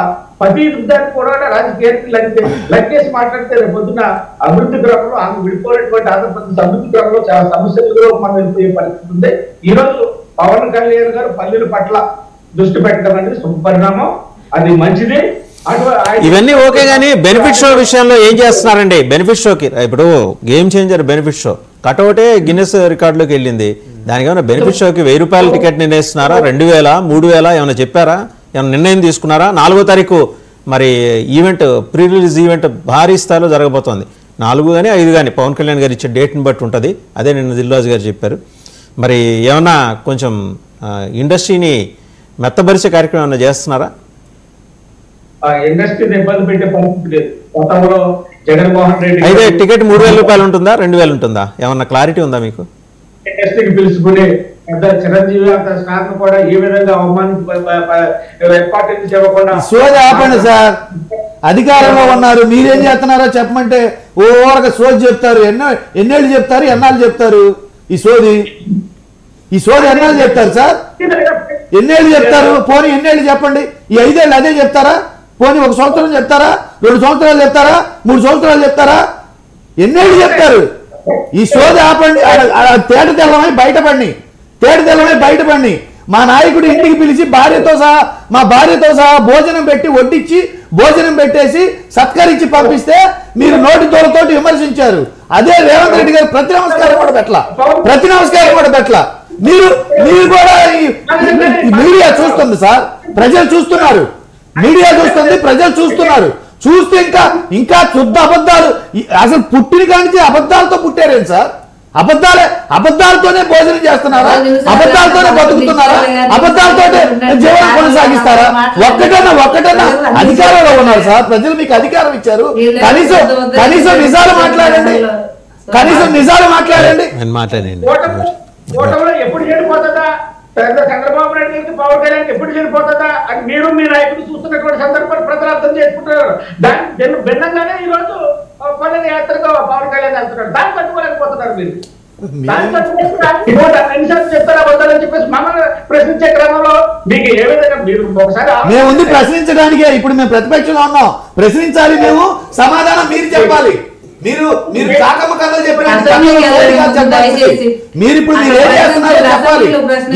Speaker 7: ప్రతి దాన్ని కూడా రాజకీయానికి లెక్కేసి మాట్లాడితే రేపు పొద్దున అభివృద్ధి క్రమంలో ఆమె విడిపోయినటువంటి ఆంధ్రప్రదేశ్ అభివృద్ధి క్రమంలో చాలా సమస్యలలో మనం వెళ్ళిపోయే పరిస్థితి ఉంది. ఈ రోజు పవన్ కళ్యాణ్ గారు పల్లెల పట్ల దృష్టి పెట్టడం అనేది శుభపరిణామం, అది మంచిది.
Speaker 1: ఇవన్నీ ఓకే, కానీ బెనిఫిట్ షో విషయంలో ఏం చేస్తున్నారండి? బెనిఫిట్ షోకి ఇప్పుడు గేమ్ చేంజర్ బెనిఫిట్ షో కటౌటే గిన్నెస్ రికార్డులోకి వెళ్ళింది. దానికి ఏమైనా బెనిఫిట్ షోకి 1000 రూపాయల టికెట్ నిర్ణయిస్తున్నారా? 2000, 3000 ఏమైనా చెప్పారా? ఏమైనా నిర్ణయం తీసుకున్నారా? 4వ తారీఖు మరి ఈవెంట్, ప్రీ రిలీజ్ ఈవెంట్ భారీ స్థాయిలో జరగబోతోంది. 4 కానీ 5 కానీ పవన్ కళ్యాణ్ గారు ఇచ్చే డేట్ని బట్టి ఉంటుంది. అదే నిన్న దిల్రాజు గారు చెప్పారు. మరి ఏమన్నా కొంచెం ఇండస్ట్రీని మెత్తబరిచే కార్యక్రమం ఏమైనా చేస్తున్నారా?
Speaker 7: ఇండస్ట్రీని ఇబ్బంది పెట్టే పరిస్థితి లేదు. గతంలో జగన్మోహన్ రెడ్డి
Speaker 1: అయితే టికెట్ 3000 రూపాయలు ఉంటుందా, 2000 ఉంటుందా? ఏమన్నా క్లారిటీ ఉందా మీకు?
Speaker 7: ఇండస్ట్రీకి పిలుచుకుని చిరంజీవి అంత స్టార్ కూడా ఏ విధంగా ఇంపార్టెన్స్ ఇవ్వకుండా
Speaker 6: సోది ఆపండి సార్. అధికారంలో ఉన్నారు, మీరేం చేస్తున్నారో చెప్పమంటే ఓరక సోది చెప్తారు. ఎన్నేళ్ళు చెప్తారు, ఎన్నాళ్ళు చెప్తారు ఈ సోది ఎన్నాళ్ళు చెప్తారు సార్? ఎన్నేళ్ళు చెప్తారు? పోనీ ఎన్నేళ్ళు చెప్పండి. ఈ 5 ఏళ్ళు అదే చెప్తారా? పోనీ 1 సంవత్సరం చెప్తారా? 2 సంవత్సరాలు చెప్తారా? 3 సంవత్సరాలు చెప్తారా? ఎన్నేళ్ళు చెప్తారు? ఈ సోది ఆపండి. తేట తెల్లమై బయటపడి మా నాయకుడు ఇంటికి పిలిచి మా భార్యతో సహా భోజనం పెట్టి వడ్డించి భోజనం పెట్టేసి సత్కరించి పంపిస్తే మీరు నోటి దూరతోటి విమర్శించారు. అదే రేవంత్ రెడ్డి గారు ప్రతి నమస్కారం కూడా పెట్టలా. మీరు కూడా మీడియా చూస్తుంది సార్, ప్రజలు చూస్తున్నారు, మీడియా చూస్తుంది, ప్రజలు చూస్తున్నారు. చూస్తే ఇంకా శుద్ధ అబద్ధాలు. అసలు పుట్టిన కానించి అబద్ధాలతో పుట్టారేంటి సార్? అబద్ధాలతోనే భోజనం చేస్తున్నారా? అబద్ధాలతోనే బతుకుతున్నారా? అబద్ధాలతోనే జీవనం కొనసాగిస్తారా? ఒక్కటన్నా అధికారంలో ఉన్నారు సార్, ప్రజలు మీకు అధికారం ఇచ్చారు. కనీసం నిజాలు మాట్లాడండి.
Speaker 7: ఓటమిలో ఎప్పుడు చెడిపోతుందా? చంద్రబాబు నాయుడు గారికి పవన్ కళ్యాణ్ ఎప్పుడు చెడిపోతుందా అని మీరు మీ నాయకులు చూస్తున్నటువంటి సందర్భాలు ప్రజలు అర్థం చేసుకుంటున్నారు. దాని భిన్నంగానే ఈ రోజు పల్లెల యాత్రగా పవన్ కళ్యాణ్ వెళ్తున్నాడు. దాన్ని తట్టుకోలేకపోతున్నారు మీరు. ఎన్నిసార్లు చెప్తారా వద్దని చెప్పేసి మమ్మల్ని ప్రశ్నించే క్రమంలో మీకు ఏ విధంగా మీరు ఒకసారి
Speaker 6: మేము ఉంది ప్రశ్నించడానికే. ఇప్పుడు మేము ప్రతిపక్షంలో ఉన్నాం, ప్రశ్నించాలి. మేము సమాధానం మీరు చెప్పాలి. మీరు కాకమ్మ కథలు మీరు ఇప్పుడు మీరు ఏం చేస్తున్నారో చెప్పాలి.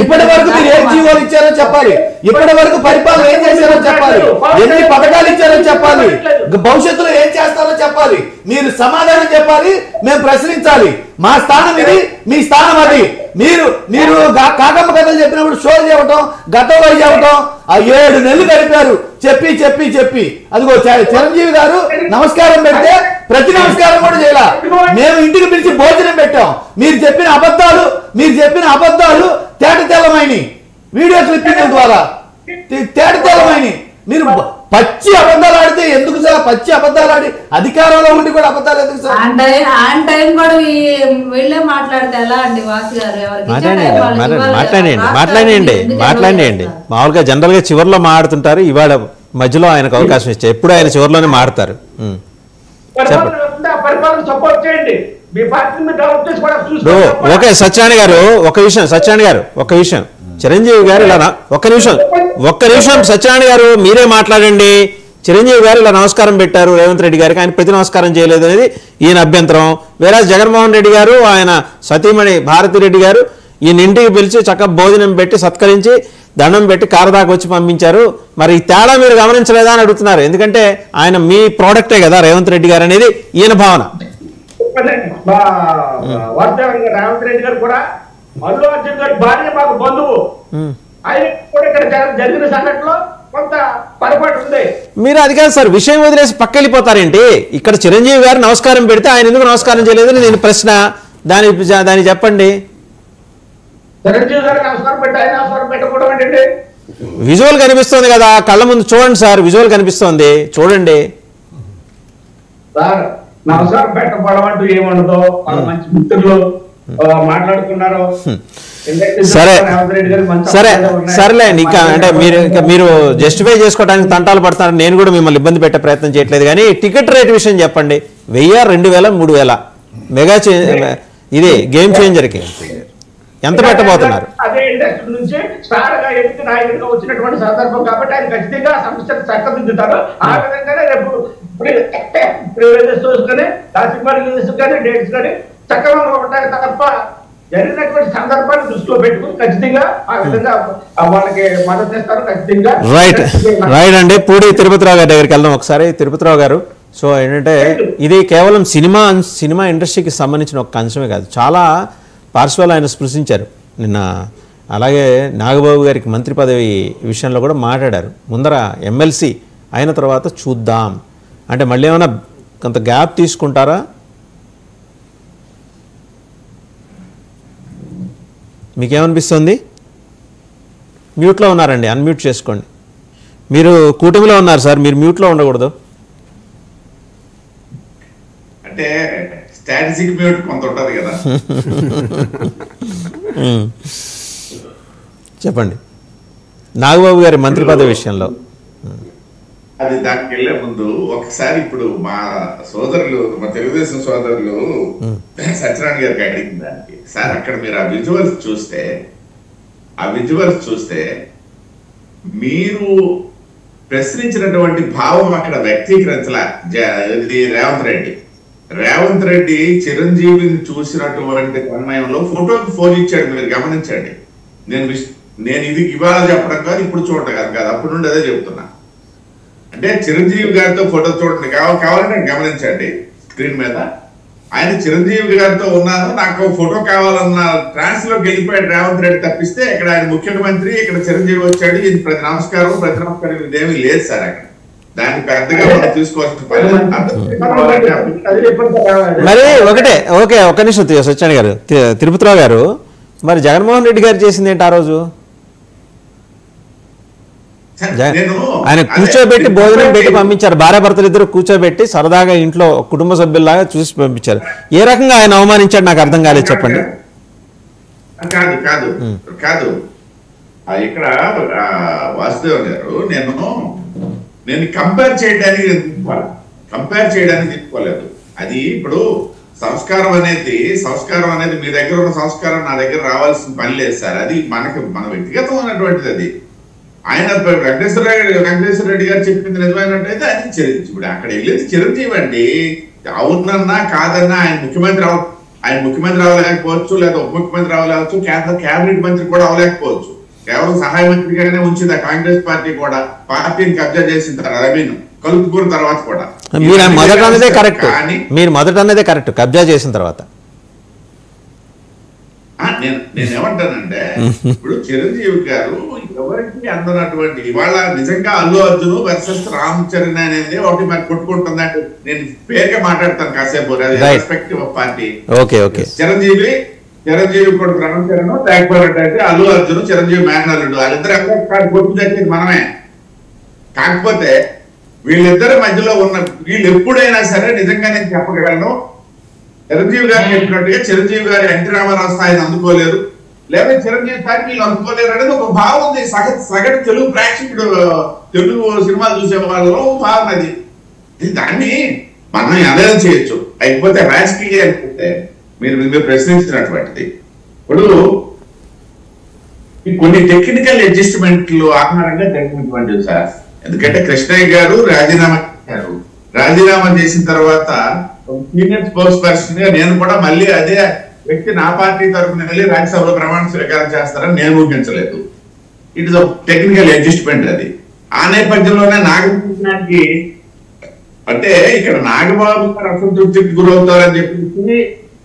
Speaker 6: ఇప్పటి వరకు మీరు ఏం జీవోలు ఇచ్చారో చెప్పాలి. ఇప్పటి వరకు పరిపాలన ఏం చేశారో చెప్పాలి. ఎన్ని పథకాలు ఇచ్చారో చెప్పాలి. భవిష్యత్తులో ఏం చేస్తారో చెప్పాలి. మీరు సమాధానం చెప్పాలి, మేము ప్రశ్నించాలి. మా స్థానం ఇది, మీ స్థానం అది. మీరు కాకమ్మ కథలు చెప్పినప్పుడు షో చేయటం, గతంలో చెప్పటం, ఆ 7 నెలలు గడిపారు చెప్పి అదిగో చిరంజీవి గారు నమస్కారం పెడితే ప్రతి నమస్కారం కూడా చేయాల. మేము ఇంటికి పిలిచి భోజనం పెట్టాం. మీరు చెప్పిన అబద్ధాలు తేట తెల్లమైనవి. వీడియో క్లిప్పింగ్ ద్వారా తేట తెల్లమైనవి. మీరు పచ్చి అబద్ధాలు ఆడితే ఎందుకు సార్? పచ్చి అబద్ధాలు ఆడి అధికారంలో ఉండి కూడా అబద్ధాలు ఎందుకు సార్?
Speaker 1: మాట్లాడండి. మామూలుగా జనరల్ గా చివరిలో మాట్లాడుతుంటారు. ఇవాళ మధ్యలో ఆయనకు అవకాశం ఇచ్చారు. ఎప్పుడు ఆయన చివరిలోనే మాట్లాడతారు. ఓకే సత్యనారాయణ గారు ఒక విషయం చిరంజీవి గారు ఇలా ఒక్క నిమిషం సత్యనారాయణ గారు మీరే మాట్లాడండి. చిరంజీవి గారు ఇలా నమస్కారం పెట్టారు రేవంత్ రెడ్డి గారికి, ఆయన ప్రతి నమస్కారం చేయలేదు అనేది ఈయన అభ్యంతరం. వేరే జగన్మోహన్ రెడ్డి గారు ఆయన సతీమణి భారతిరెడ్డి గారు ఈయన ఇంటికి పిలిచి చక్కగా భోజనం పెట్టి సత్కరించి దండం పెట్టి కారు దాకా వచ్చి పంపించారు. మరి ఈ తేడా మీరు గమనించలేదా అని అడుగుతున్నారు. ఎందుకంటే ఆయన మీ ప్రోడక్టే కదా రేవంత్ రెడ్డి గారు అనేది ఈయన భావన.
Speaker 7: రేవంత్ రెడ్డి గారు కూడా అల్లు అర్జున్ గారి భార్య మాకు బంధువు. ఆయన కూడా ఇక్కడ జరిగిన సంఘటనలో కొంత పొరపాటు ఉంది.
Speaker 1: మీరు అది కాదు సార్, విషయం వదిలేసి పక్క వెళ్ళిపోతారేంటి? ఇక్కడ చిరంజీవి గారు నమస్కారం పెడితే ఆయన ఎందుకు నమస్కారం చేయలేదని నేను ప్రశ్న, దాన్ని చెప్పండి.
Speaker 7: చిరంజీవి గారు నమస్కారం పెట్టి ఆయన నమస్కారం పెట్టకూడదు ఏంటండి?
Speaker 1: విజువల్ కనిపిస్తుంది కదా కళ్ళ ముందు, చూడండి సార్, విజువల్ కనిపిస్తుంది చూడండి.
Speaker 7: సార్ నమస్కారం పెట్టకపోవడం అంటూ ఏముండదు, వాళ్ళ మంచి మిత్రులు మాట్లాడుకున్నారు.
Speaker 1: సరే సరే సరేలే, ఇంకా అంటే మీరు జస్టిఫై చేసుకోవడానికి తంటాలు పడతారు. నేను కూడా మిమ్మల్ని ఇబ్బంది పెట్టే ప్రయత్నం చేయట్లేదు. కానీ టికెట్ రేట్ విషయం చెప్పండి. 1000, 2000, 3000 మెగా ఇది గేమ్ చేంజర్కి ఎంత పెట్టబోతున్నారు?
Speaker 7: అదే ఇండస్ట్రీ నుంచి స్టార్ గా ఎన్నిక నాయకుడిగా వచ్చినటువంటి సందర్భం కాబట్టి ఆయన ఖచ్చితంగా సమస్యలు చక్కదిద్దుతారు. ఆ విధంగానే రేపు డేట్స్ కానీ చక్కగా ఉంటాయి తప్ప జరిగినటువంటి సందర్భాన్ని దృష్టిలో పెట్టుకుని ఖచ్చితంగా ఆ విధంగా వాళ్ళకి మద్దతు ఇస్తారు ఖచ్చితంగా.
Speaker 1: రైట్ అండి. పూడి తిరుపతిరావు గారి దగ్గరికి వెళ్దాం ఒకసారి. తిరుపతిరావు గారు, సో ఏంటంటే ఇది కేవలం సినిమా ఇండస్ట్రీకి సంబంధించిన ఒక అంశమే కాదు, చాలా పార్శ్వాలు ఆయన స్పృశించారు నిన్న. అలాగే నాగబాబు గారికి మంత్రి పదవి విషయంలో కూడా మాట్లాడారు. ముందర ఎమ్మెల్సీ అయిన తర్వాత చూద్దాం అంటే మళ్ళీ ఏమైనా కొంత గ్యాప్ తీసుకుంటారా? మీకేమనిపిస్తుంది? మ్యూట్లో ఉన్నారండి, అన్మ్యూట్ చేసుకోండి. మీరు కూటమిలో ఉన్నారు సార్, మీరు మ్యూట్లో ఉండకూడదు.
Speaker 3: అంటే స్టాటిస్టిక్ మ్యూట్ కొంత ఉంటుంది కదా.
Speaker 1: చెప్పండి నాగబాబు గారి మంత్రి పదవి విషయంలో.
Speaker 3: అది దానికి వెళ్లే ముందు ఒకసారి ఇప్పుడు మా సోదరులు, మా తెలుగుదేశం సోదరులు సత్యనారాయణ గారికి అడిగిన దానికి, సార్ అక్కడ మీరు ఆ విజువల్స్ చూస్తే మీరు ప్రశ్నించినటువంటి భావం అక్కడ వ్యక్తీకరించలా రేవంత్ రెడ్డి చిరంజీవిని చూసినటువంటి సమయంలో ఫోటోకి ఫోన్ ఇచ్చాడు. మీరు గమనించండి. నేను ఇది ఇవాళ చెప్పడం కాదు, ఇప్పుడు చూడటం కాదు, అప్పటి నుండి అదే చెప్తున్నా. అంటే చిరంజీవి గారితో ఫోటో చూడండి, కావాలంటే గమనించండి స్క్రీన్ మీద. ఆయన చిరంజీవి గారితో ఉన్నాను, నాకు ఫోటో కావాలన్న ట్రాన్స్ లోకి వెళ్ళిపోయాడు రేవంత్ రెడ్డి తప్పిస్తే ఇక్కడ ఆయన ముఖ్యమంత్రి, ఇక్కడ చిరంజీవి వచ్చాడు, ఇది ప్రతి నమస్కారం ఇదేమీ లేదు సార్. అక్కడ దాన్ని పెద్దగా మనం తీసుకోవాల్సిన
Speaker 1: మరి ఒక నిమిషం సత్యనారాయణ గారు, తిరుపతిరావు గారు, మరి జగన్మోహన్ రెడ్డి గారు చేసింది ఏంటి ఆ రోజు? ఆయన కూర్చోబెట్టి భోజనం పెట్టి పంపించారు. భార్యాభర్తలు ఇద్దరు కూర్చోబెట్టి సరదాగా ఇంట్లో కుటుంబ సభ్యుల్లాగా చూసి పంపించారు. ఏ రకంగా ఆయన అవమానించాడు నాకు అర్థం కాలేదు, చెప్పండి.
Speaker 3: కాదు ఇక్కడ వాసుదేవ్ గారు, నేను కంపేర్ చేయడానికి తీసుకోలేదు. అది ఇప్పుడు సంస్కారం అనేది మీ దగ్గర ఉన్న సంస్కారం నా దగ్గర రావాల్సిన పని లేదు సార్. అది మన వ్యక్తిగతం ఉన్నటువంటిది. అది ఆయన వెంకటేశ్వర రెడ్డి గారు చెప్పింది నిజమైనట్టయితే అది ఇప్పుడు అక్కడ వెళ్ళేది చిరంజీవి అండి. అవునన్నా కాదన్నా ఆయన ముఖ్యమంత్రి అవ్వలేకపోవచ్చు, లేదా ఉప ముఖ్యమంత్రి అవ్వలేవచ్చు, కేబినెట్ మంత్రి కూడా అవ్వలేకపోవచ్చు. కేవలం సహాయ మంత్రిగానే ఉంచింది ఆ కాంగ్రెస్ పార్టీ కూడా. పార్టీని కబ్జా చేసిన తర్వాత రవీను కలుపుకున్న తర్వాత కూడా
Speaker 1: మీరు మొదట అన్నదే కరెక్ట్ కబ్జా చేసిన తర్వాత.
Speaker 3: నేనేమంటానంటే ఇప్పుడు చిరంజీవి గారు ఎవరికి అందనటువంటి ఇవాళ నిజంగా అల్లు అర్జున్ వర్సెస్ రామ్ చరణ్ అనేది ఒకటి మరి కొట్టుకుంటుందంటే నేను పేరుగా మాట్లాడతాను కాసేపు, రెస్పెక్టివ్ ఆఫ్ పార్టీ. చిరంజీవి కొడుకు రామ్ చరణ్, లేకపోతే అల్లు అర్జున్ చిరంజీవి మేనల్లుడు, వాళ్ళిద్దరు ఎక్కడ కొట్టు తెచ్చేది మనమే. కాకపోతే వీళ్ళిద్దరి మధ్యలో ఉన్న వీళ్ళు ఎప్పుడైనా సరే నిజంగా నేను చెప్పగలను, చిరంజీవి గారు చెప్పినట్టుగా చిరంజీవి గారు ఎన్టీ రామారావు స్థాయిని అందుకోలేరు, లేదా చిరంజీవి స్థాయిని వీళ్ళు అందుకోలేరు అనేది ఒక భావం ఉంది. సగటు తెలుగు ప్రేక్షకుడు, తెలుగు సినిమాలు చూసే వాళ్ళలో భావం అది. దాన్ని మనం అదేం చేయొచ్చు. అయిపోతే రాజకీయ అనుకుంటే మీరు ప్రశ్నించినటువంటిది ఇప్పుడు కొన్ని టెక్నికల్ అడ్జస్ట్మెంట్లు ఆధారంగా జరిగినటువంటిది సార్. ఎందుకంటే కృష్ణయ్య గారు రాజీనామా చేసిన తర్వాత సీనియర్ స్పోర్ట్స్ పర్సన్ గా నేను కూడా మళ్ళీ అదే వ్యక్తి నా పార్టీ తరఫున వెళ్ళి రాజ్యసభలో ప్రమాణ స్వీకారం చేస్తారని నేను ఊహించలేదు. It is technical adjustment. అది ఆ నేపథ్యంలోనే నాగబాబుకి అంటే ఇక్కడ నాగబాబు గారు అసంతృప్తికి గురవుతారని చెప్పి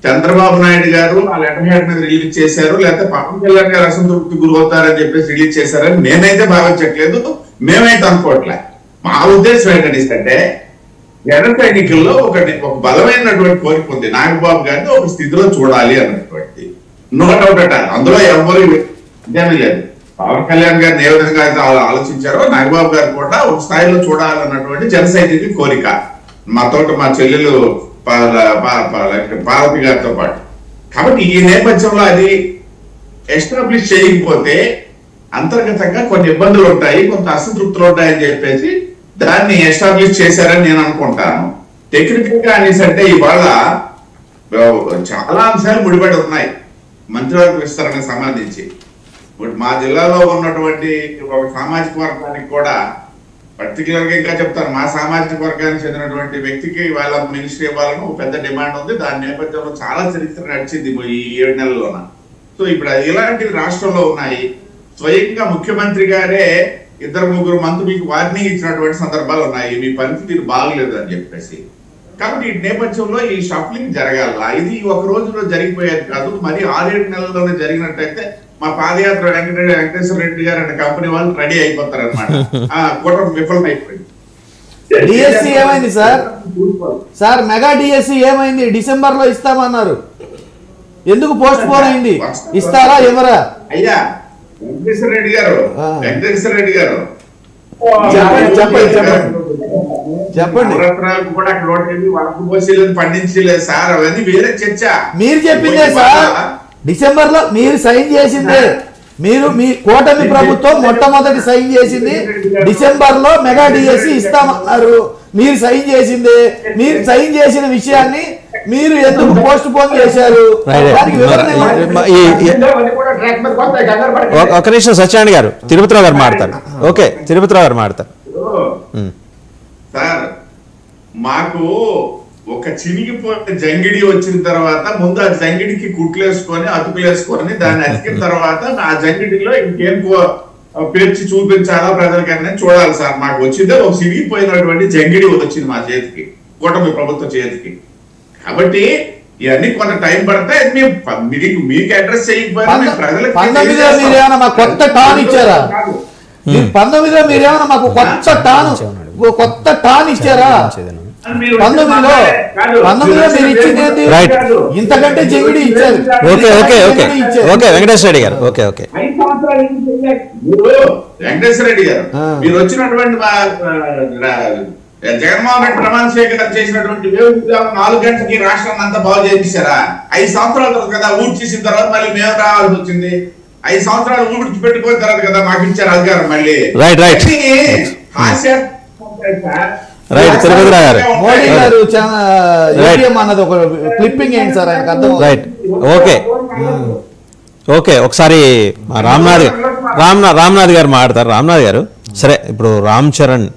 Speaker 3: చంద్రబాబు నాయుడు గారు ఆ లెటర్ హెడ్ మీద రిలీజ్ చేశారు, లేకపోతే పవన్ కళ్యాణ్ గారు అసంతృప్తి గురవుతారని చెప్పేసి రిలీజ్ చేశారని నేనైతే భావించట్లేదు, మేమైతే అనుకోవట్లే. మా ఉద్దేశం ఏంటంటే జన సైనికుల్లో ఒక బలమైనటువంటి కోరిక ఉంది, నాగబాబు గారిని ఒక స్థితిలో చూడాలి అన్నటువంటి. నో డౌట్ అట, అందులో ఎవరు ఇదేమీ లేదు. పవన్ కళ్యాణ్ గారిని ఏ విధంగా అయితే ఆలోచించారో నాగబాబు గారు కూడా ఒక స్థాయిలో చూడాలన్నటువంటి జన సైనికుల కోరిక. మా చెల్లెలు పార్వతి గారితో పాటు. కాబట్టి ఈ నేపథ్యంలో అది ఎస్టాబ్లిష్ చేయకపోతే అంతర్గతంగా కొన్ని ఇబ్బందులు ఉంటాయి, కొంత అసంతృప్తులు ఉంటాయని చెప్పేసి దాన్ని ఎస్టాబ్లిష్ చేశారని నేను అనుకుంటాను. టెక్నికల్ గా అనేసి అంటే ఇవాళ చాలా అంశాలు ముడిపడి ఉన్నాయి మంత్రివర్గ విస్తరణకు సంబంధించి. ఇప్పుడు మా జిల్లాలో ఉన్నటువంటి ఒక సామాజిక వర్గానికి కూడా పర్టికులర్ గా ఇంకా చెప్తారు, మా సామాజిక వర్గానికి చెందినటువంటి వ్యక్తికి వాళ్ళ మినిస్ట్రీ ఇవ్వాలని ఒక పెద్ద డిమాండ్ ఉంది. దాని నేపథ్యంలో చాలా చరిత్ర నడిచింది ఈ 7 నెలల్లోన. సో ఇప్పుడు ఇలాంటివి రాష్ట్రంలో ఉన్నాయి. స్వయంగా ముఖ్యమంత్రి గారే 2-3 మంత్రులకు వార్నింగ్ ఇచ్చినటువంటి సందర్భాలు ఉన్నాయి, మీ పరిస్థితి బాగలేదు అని చెప్పేసి. కాబట్టి ఈ నేపథ్యంలో ఈ షఫ్లింగ్ జరగాల. ఇది ఒక రోజులో జరిగిపోయేది కాదు, మరి 6-7 నెలల్లోనే జరిగినట్టయితే మా పాదయాత్ర వెంకటేశ్వర రెడ్డి గారు అనే కంపెనీ వాళ్ళు రెడీ అయిపోతారు అనమాట. కూటమి విఫలం అయిపోయింది.
Speaker 6: డిఎస్సి ఏమైంది సార్ మెగా డిఎస్సి ఏమైంది? డిసెంబర్ లో ఇస్తామన్నారు, ఎందుకు పోస్ట్ పోన్ అయింది? ఇస్తారా ఎవరా?
Speaker 3: అయ్యా వెంకటేశ్వర రెడ్డి గారు
Speaker 6: చెప్పండి.
Speaker 3: నవరత్నాలకు కూడా అక్కడ ఓటేది వరకు పోసేలేదు, పండించలేదు సార్, అవన్నీ వేరే చర్చ.
Speaker 6: మీరు చెప్పిందే సార్, డిసెంబర్ లో మీరు సైన్ చేసిందే, మీరు మీ కూటమి ప్రభుత్వం మొట్టమొదటి సైన్ చేసింది డిసెంబర్ లో మెగా డిఎస్సి ఇస్తామన్నారు. మీరు సైన్ చేసిందే, మీరు సైన్ చేసిన విషయాన్ని మీరు ఎందుకు పోస్ట్ పోన్ చేశారు?
Speaker 1: ఒక నిమిషం సత్యనారాయణ గారు, తిరుపతిరావు గారు మాడతారు. ఓకే, తిరుపతిరావు గారు మాడతారు.
Speaker 3: సార్ మాకు ఒక చినిగిపోయిన జంగిడి వచ్చిన తర్వాత ముందు ఆ జంగిడికి కుట్లేసుకొని అతుకులేసుకొని దాన్ని అతికిన తర్వాత ఆ జంగిడిలో ఇంకేం పేర్చి చూపించాలా ప్రజలకన్నా చూడాలి సార్. మాకు వచ్చిందే ఒక చినిగిపోయినటువంటి జంగిడి వచ్చింది మా చేతికి, కూటమి ప్రభుత్వ చేతికి. కాబట్టి ఇవన్నీ కొంత టైం పడతాయి. మీకు అడ్రస్ చేయకపోయినా ప్రజలకు
Speaker 6: 19లో మీరేమన్నా మాకు కొత్త టాన్ ఇచ్చారా? 19లో మీరేమన్నా మాకు కొత్త టాన్ ఇచ్చారా? 19లో మీరు ఇచ్చింది ఏంటి? ఇంతకంటే జంగిడి ఇచ్చారు.
Speaker 1: ఓకే వెంకటేశ్వర రెడ్డి గారు, ఓకే
Speaker 3: వెంకటేశ్వర రెడ్డి గారు, మీరు వచ్చినటువంటి జగన్మోహన్ రెడ్డి ప్రమాణ స్వీకారం చేసినటువంటి 4 గంటలకి రాష్ట్రాన్ని అంతా బాగు చేయించారా? 5 సంవత్సరాల తర్వాత కదా ఊడ్చి చేసిన తర్వాత మళ్ళీ మేము రావాల్సి వచ్చింది. 5 సంవత్సరాలు ఊడ్చి పెట్టుకున్న తర్వాత కదా మాకు ఇచ్చారు అధికారం మళ్ళీ.
Speaker 6: మోడీ గారు అన్నది ఒక క్లిప్పింగ్ ఏంటి సార్ ఆయనకు అర్థం?
Speaker 1: రైట్, ఓకే ఒకసారి రామ్నాథ్ గారు మాట్లాడతారు. రామ్నాథ్ గారు, సరే ఇప్పుడు రామ్ చరణ్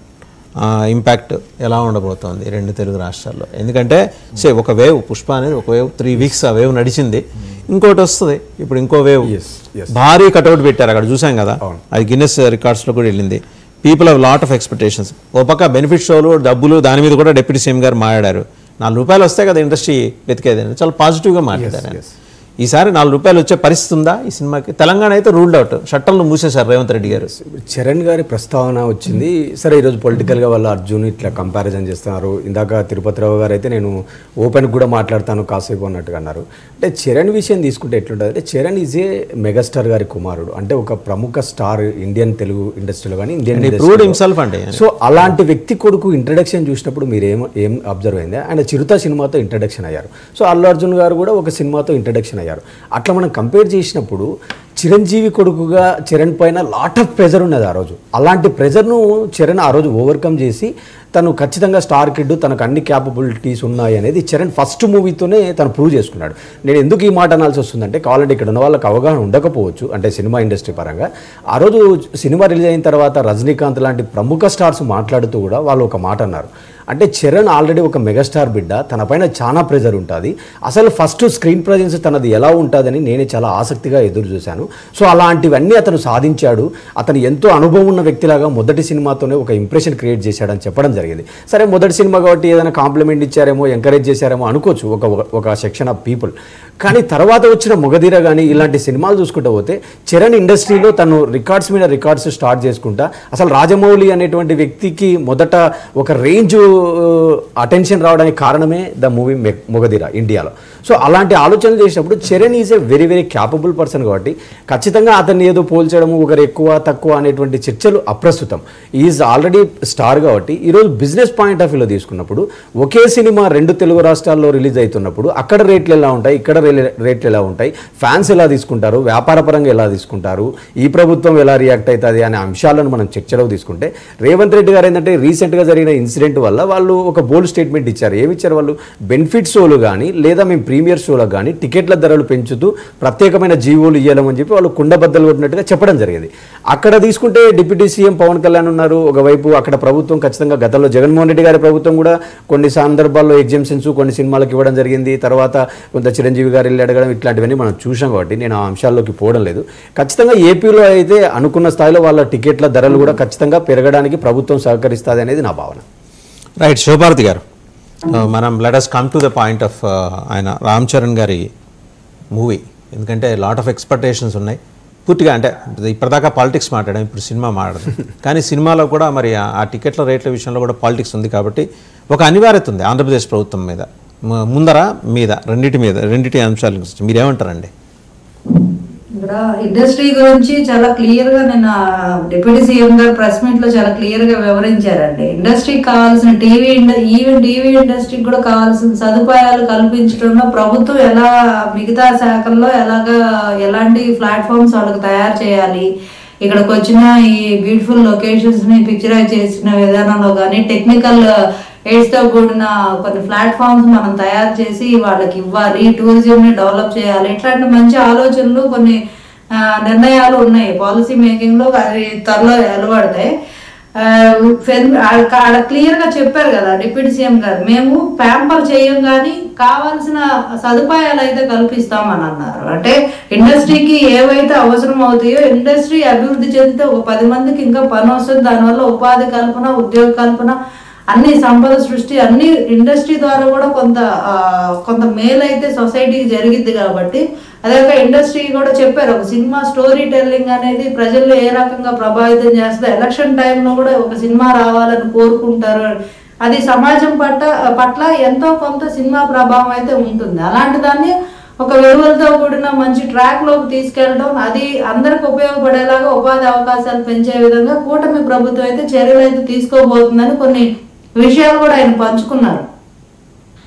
Speaker 1: ఇంపాక్ట్ ఎలా ఉండబోతోంది 2 తెలుగు రాష్ట్రాల్లో? ఎందుకంటే ఒక వేవ్ పుష్ప అనేది ఒక వేవ్ 3 వీక్స్ ఆ వేవ్ నడిచింది, ఇంకోటి వస్తుంది ఇప్పుడు ఇంకో వేవ్. భారీ కటౌట్ పెట్టారు అక్కడ, చూసాం కదా, అది గిన్నెస్ రికార్డ్స్లో కూడా వెళ్ళింది. People have lot of expectations. ఓ పక్క బెనిఫిట్ షోలు, డబ్బులు, దాని మీద కూడా డిప్యూటీ సీఎం గారు మాట్లాడారు. 4 రూపాయలు వస్తే కదా ఇండస్ట్రీ వెతికేది, చాలా పాజిటివ్గా మాట్లాడారు. ఈసారి 4 రూపాయలు వచ్చే పరిస్థితి ఉందా ఈ సినిమాకి? తెలంగాణ అయితే రూల్డ్ అవుట్, షట్టర్లు మూసేశారు రేవంత్ రెడ్డి గారు.
Speaker 2: చరణ్ గారి ప్రస్తావన వచ్చింది. సరే ఈరోజు పొలిటికల్గా వాళ్ళు అర్జున్ ఇట్లా కంపారిజన్ చేస్తున్నారు. ఇందాక తిరుపతిరావు గారు అయితే నేను ఓపెన్ కూడా మాట్లాడతాను కాసేపు అన్నట్టుగా అన్నారు. అంటే చరణ్ విషయం తీసుకుంటే ఎట్లుంటుంది అంటే, చరణ్ ఈజ్ ఏ మెగాస్టార్ గారి కుమారుడు, అంటే ఒక ప్రముఖ స్టార్ ఇండియన్ తెలుగు ఇండస్ట్రీలో కానీ ఇండియన్
Speaker 1: హిమ్సెల్ఫ్ అంటే.
Speaker 2: సో అలాంటి వ్యక్తి కొడుకు ఇంట్రడక్షన్ చూసినప్పుడు మీరు ఏం అబ్జర్వ్ అయింది? ఆయన చిరుత సినిమాతో ఇంట్రడక్షన్ అయ్యారు. సో అల్లు అర్జున్ గారు కూడా ఒక సినిమాతో ఇంట్రడక్షన్ అయ్యారు. అట్లా మనం కంపేర్ చేసినప్పుడు చిరంజీవి కొడుకుగా చరణ్ పైన లాట్ ఆఫ్ ప్రెజర్ ఉన్నది ఆ రోజు. అలాంటి ప్రెజర్ను చరణ్ ఆ రోజు ఓవర్కమ్ చేసి తను ఖచ్చితంగా స్టార్ కిడ్, తనకు అన్ని క్యాపబిలిటీస్ ఉన్నాయి అనేది చరణ్ ఫస్ట్ మూవీతోనే తను ప్రూవ్ చేసుకున్నాడు. నేను ఎందుకు ఈ మాట అనాల్సి వస్తుందంటే, కావాలంటే ఇక్కడ ఉన్న వాళ్ళకి అవగాహన ఉండకపోవచ్చు అంటే సినిమా ఇండస్ట్రీ పరంగా. ఆ రోజు సినిమా రిలీజ్ అయిన తర్వాత రజనీకాంత్ లాంటి ప్రముఖ స్టార్స్ మాట్లాడుతూ కూడా వాళ్ళు ఒక మాట అన్నారు, అంటే చరణ్ ఆల్రెడీ ఒక మెగాస్టార్ బిడ్డ, తన పైన చాలా ప్రెజర్ ఉంటుంది. అసలు ఫస్ట్ స్క్రీన్ ప్రజెన్స్ తనది ఎలా ఉంటుందని నేనే చాలా ఆసక్తిగా ఎదురు చూశాను. సో అలాంటివన్నీ అతను సాధించాడు. అతను ఎంతో అనుభవం ఉన్న వ్యక్తిలాగా మొదటి సినిమాతోనే ఒక ఇంప్రెషన్ క్రియేట్ చేశాడని చెప్పడం జరిగింది. సరే మొదటి సినిమా కాబట్టి ఏదైనా కాంప్లిమెంట్ ఇచ్చారేమో, ఎంకరేజ్ చేశారేమో అనుకోవచ్చు ఒక సెక్షన్ ఆఫ్ పీపుల్. కానీ తర్వాత వచ్చిన మొగధీర కానీ ఇలాంటి సినిమాలు చూసుకుంటూ పోతే చరణ్ ఇండస్ట్రీలో తను రికార్డ్స్ మీద రికార్డ్స్ స్టార్ట్ చేసుకుంటా అసలు రాజమౌళి అనేటువంటి వ్యక్తికి మొదట ఒక రేంజ్ అటెన్షన్ రావడానికి కారణమే ద మూవీ మొగధీర ఇండియాలో. సో అలాంటి ఆలోచనలు చేసినప్పుడు Charan is a very very capable person కాబట్టి ఖచ్చితంగా అతన్ని ఏదో పోల్చడము ఒకరు ఎక్కువ తక్కువ అనేటువంటి చర్చలు అప్రస్తుతం. ఈజ్ ఆల్రెడీ స్టార్ కాబట్టి ఈరోజు బిజినెస్ పాయింట్ ఆఫ్ వ్యూలో తీసుకున్నప్పుడు ఒకే సినిమా 2 తెలుగు రాష్ట్రాల్లో రిలీజ్ అవుతున్నప్పుడు అక్కడ రేట్లు ఎలా ఉంటాయి, ఇక్కడ రేట్లు ఎలా ఉంటాయి, ఫ్యాన్స్ ఎలా తీసుకుంటారు, వ్యాపార పరంగా ఎలా తీసుకుంటారు, ఈ ప్రభుత్వం ఎలా రియాక్ట్ అవుతుంది అనే అంశాలను మనం చర్చలోకి తీసుకుంటే రేవంత్ రెడ్డి గారు ఏంటంటే రీసెంట్గా జరిగిన ఇన్సిడెంట్ వల్ల వాళ్ళు ఒక బోల్డ్ స్టేట్మెంట్ ఇచ్చారు. ఏమి ఇచ్చారు వాళ్ళు? బెనిఫిట్ షోలు కానీ లేదా మేము ప్రీమియర్ షోలకు కానీ టికెట్ల ధరలు పెంచుతూ ప్రత్యేకమైన జీవోలు ఇవ్వాలని చెప్పి వాళ్ళు కుండబద్దలు కొట్టినట్టుగా చెప్పడం జరిగింది. అక్కడ తీసుకుంటే డిప్యూటీ సీఎం పవన్ కళ్యాణ్ ఉన్నారు ఒకవైపు, అక్కడ ప్రభుత్వం ఖచ్చితంగా గతంలో జగన్మోహన్ రెడ్డి గారి ప్రభుత్వం కూడా కొన్ని సందర్భాల్లో ఎగ్జామ్షన్స్ కొన్ని సినిమాలకు ఇవ్వడం జరిగింది. తర్వాత కొంత చిరంజీవి గారు వెళ్ళి అడగడం ఇట్లాంటివన్నీ మనం చూసాం కాబట్టి నేను ఆ అంశాల్లోకి పోవడం లేదు. ఖచ్చితంగా ఏపీలో అయితే అనుకున్న స్థాయిలో వాళ్ళ టికెట్ల ధరలు కూడా ఖచ్చితంగా పెరగడానికి ప్రభుత్వం సహకరిస్తుంది అనేది నా భావన.
Speaker 1: రైట్, శివభారతి గారు, మనం let us come to the point of ఆయన రామ్ చరణ్ గారి మూవీ. ఎందుకంటే లాట్ ఆఫ్ ఎక్స్పెక్టేషన్స్ ఉన్నాయి పూర్తిగా. అంటే ఇప్పటిదాకా పాలిటిక్స్ మాట్లాడాం, ఇప్పుడు సినిమా మాట్లాడదాం. కానీ సినిమాలో కూడా మరి ఆ టికెట్ల రేట్ల విషయంలో కూడా పాలిటిక్స్ ఉంది కాబట్టి ఒక అనివార్యత ఉంది ఆంధ్రప్రదేశ్ ప్రభుత్వం మీద, ముందర మీద, రెండింటి అంశాల గురించి మీరేమంటారండి?
Speaker 5: ఇక్కడ ఇండస్ట్రీ గురించి చాలా క్లియర్ గా నేను డిప్యూటీ సీఎం గారు ప్రెస్ మీట్ లో చాలా క్లియర్ గా వివరించారండి. ఇండస్ట్రీకి కావాల్సిన ఈవెన్ టీవీ ఇండస్ట్రీకి కూడా కావాల్సిన సదుపాయాలు కల్పించడంలో ప్రభుత్వం ఎలా మిగతా శాఖల్లో ఎలాంటి ప్లాట్ఫామ్స్ వాళ్ళకి తయారు చేయాలి, ఇక్కడికి వచ్చిన ఈ బ్యూటిఫుల్ లొకేషన్స్ ని పిక్చరైజ్ చేసిన విధానంలో కానీ టెక్నికల్ ఎయిడ్స్ తో కూడిన కొన్ని ప్లాట్ఫామ్స్ మనం తయారు చేసి వాళ్ళకి ఇవ్వాలి, టూరిజం ని డెవలప్ చేయాలి, ఇట్లాంటి మంచి ఆలోచనలు కొన్ని నిర్ణయాలు ఉన్నాయి పాలసీ మేకింగ్ లో, అది త్వరలో వెలువడతాయి. క్లియర్ గా చెప్పారు కదా డిప్యూటీ సీఎం గారు, మేము ప్యాంపర్ చేయం కానీ కావాల్సిన సదుపాయాలు అయితే కల్పిస్తామని అన్నారు. అంటే ఇండస్ట్రీకి ఏవైతే అవసరం అవుతాయో, ఇండస్ట్రీ అభివృద్ధి చెందితే ఒక 10 మందికి ఇంకా పని వస్తుంది, దానివల్ల ఉపాధి కల్పన, ఉద్యోగ కల్పన, అన్ని సంపద సృష్టి అన్ని ఇండస్ట్రీ ద్వారా కూడా కొంత మేలు అయితే సొసైటీకి జరిగిద్ది. కాబట్టి అదే ఇండస్ట్రీ కూడా చెప్పారు, ఒక సినిమా స్టోరీ టెల్లింగ్ అనేది ప్రజల్లో ఏ రకంగా ప్రభావితం చేస్తుంది, ఎలక్షన్ టైంలో కూడా ఒక సినిమా రావాలని కోరుకుంటారు, అది సమాజం పట్ల ఎంతో కొంత సినిమా ప్రభావం అయితే ఉంటుంది. అలాంటి దాన్ని ఒక విలువలతో కూడిన మంచి ట్రాక్ లోకి తీసుకెళ్ళడం, అది అందరికి ఉపయోగపడేలాగా ఉపాధి అవకాశాలు పెంచే విధంగా కూటమి ప్రభుత్వం అయితే చర్యలు అయితే తీసుకోబోతుందని కొన్ని విషయాలు కూడా ఆయన పంచుకున్నారు.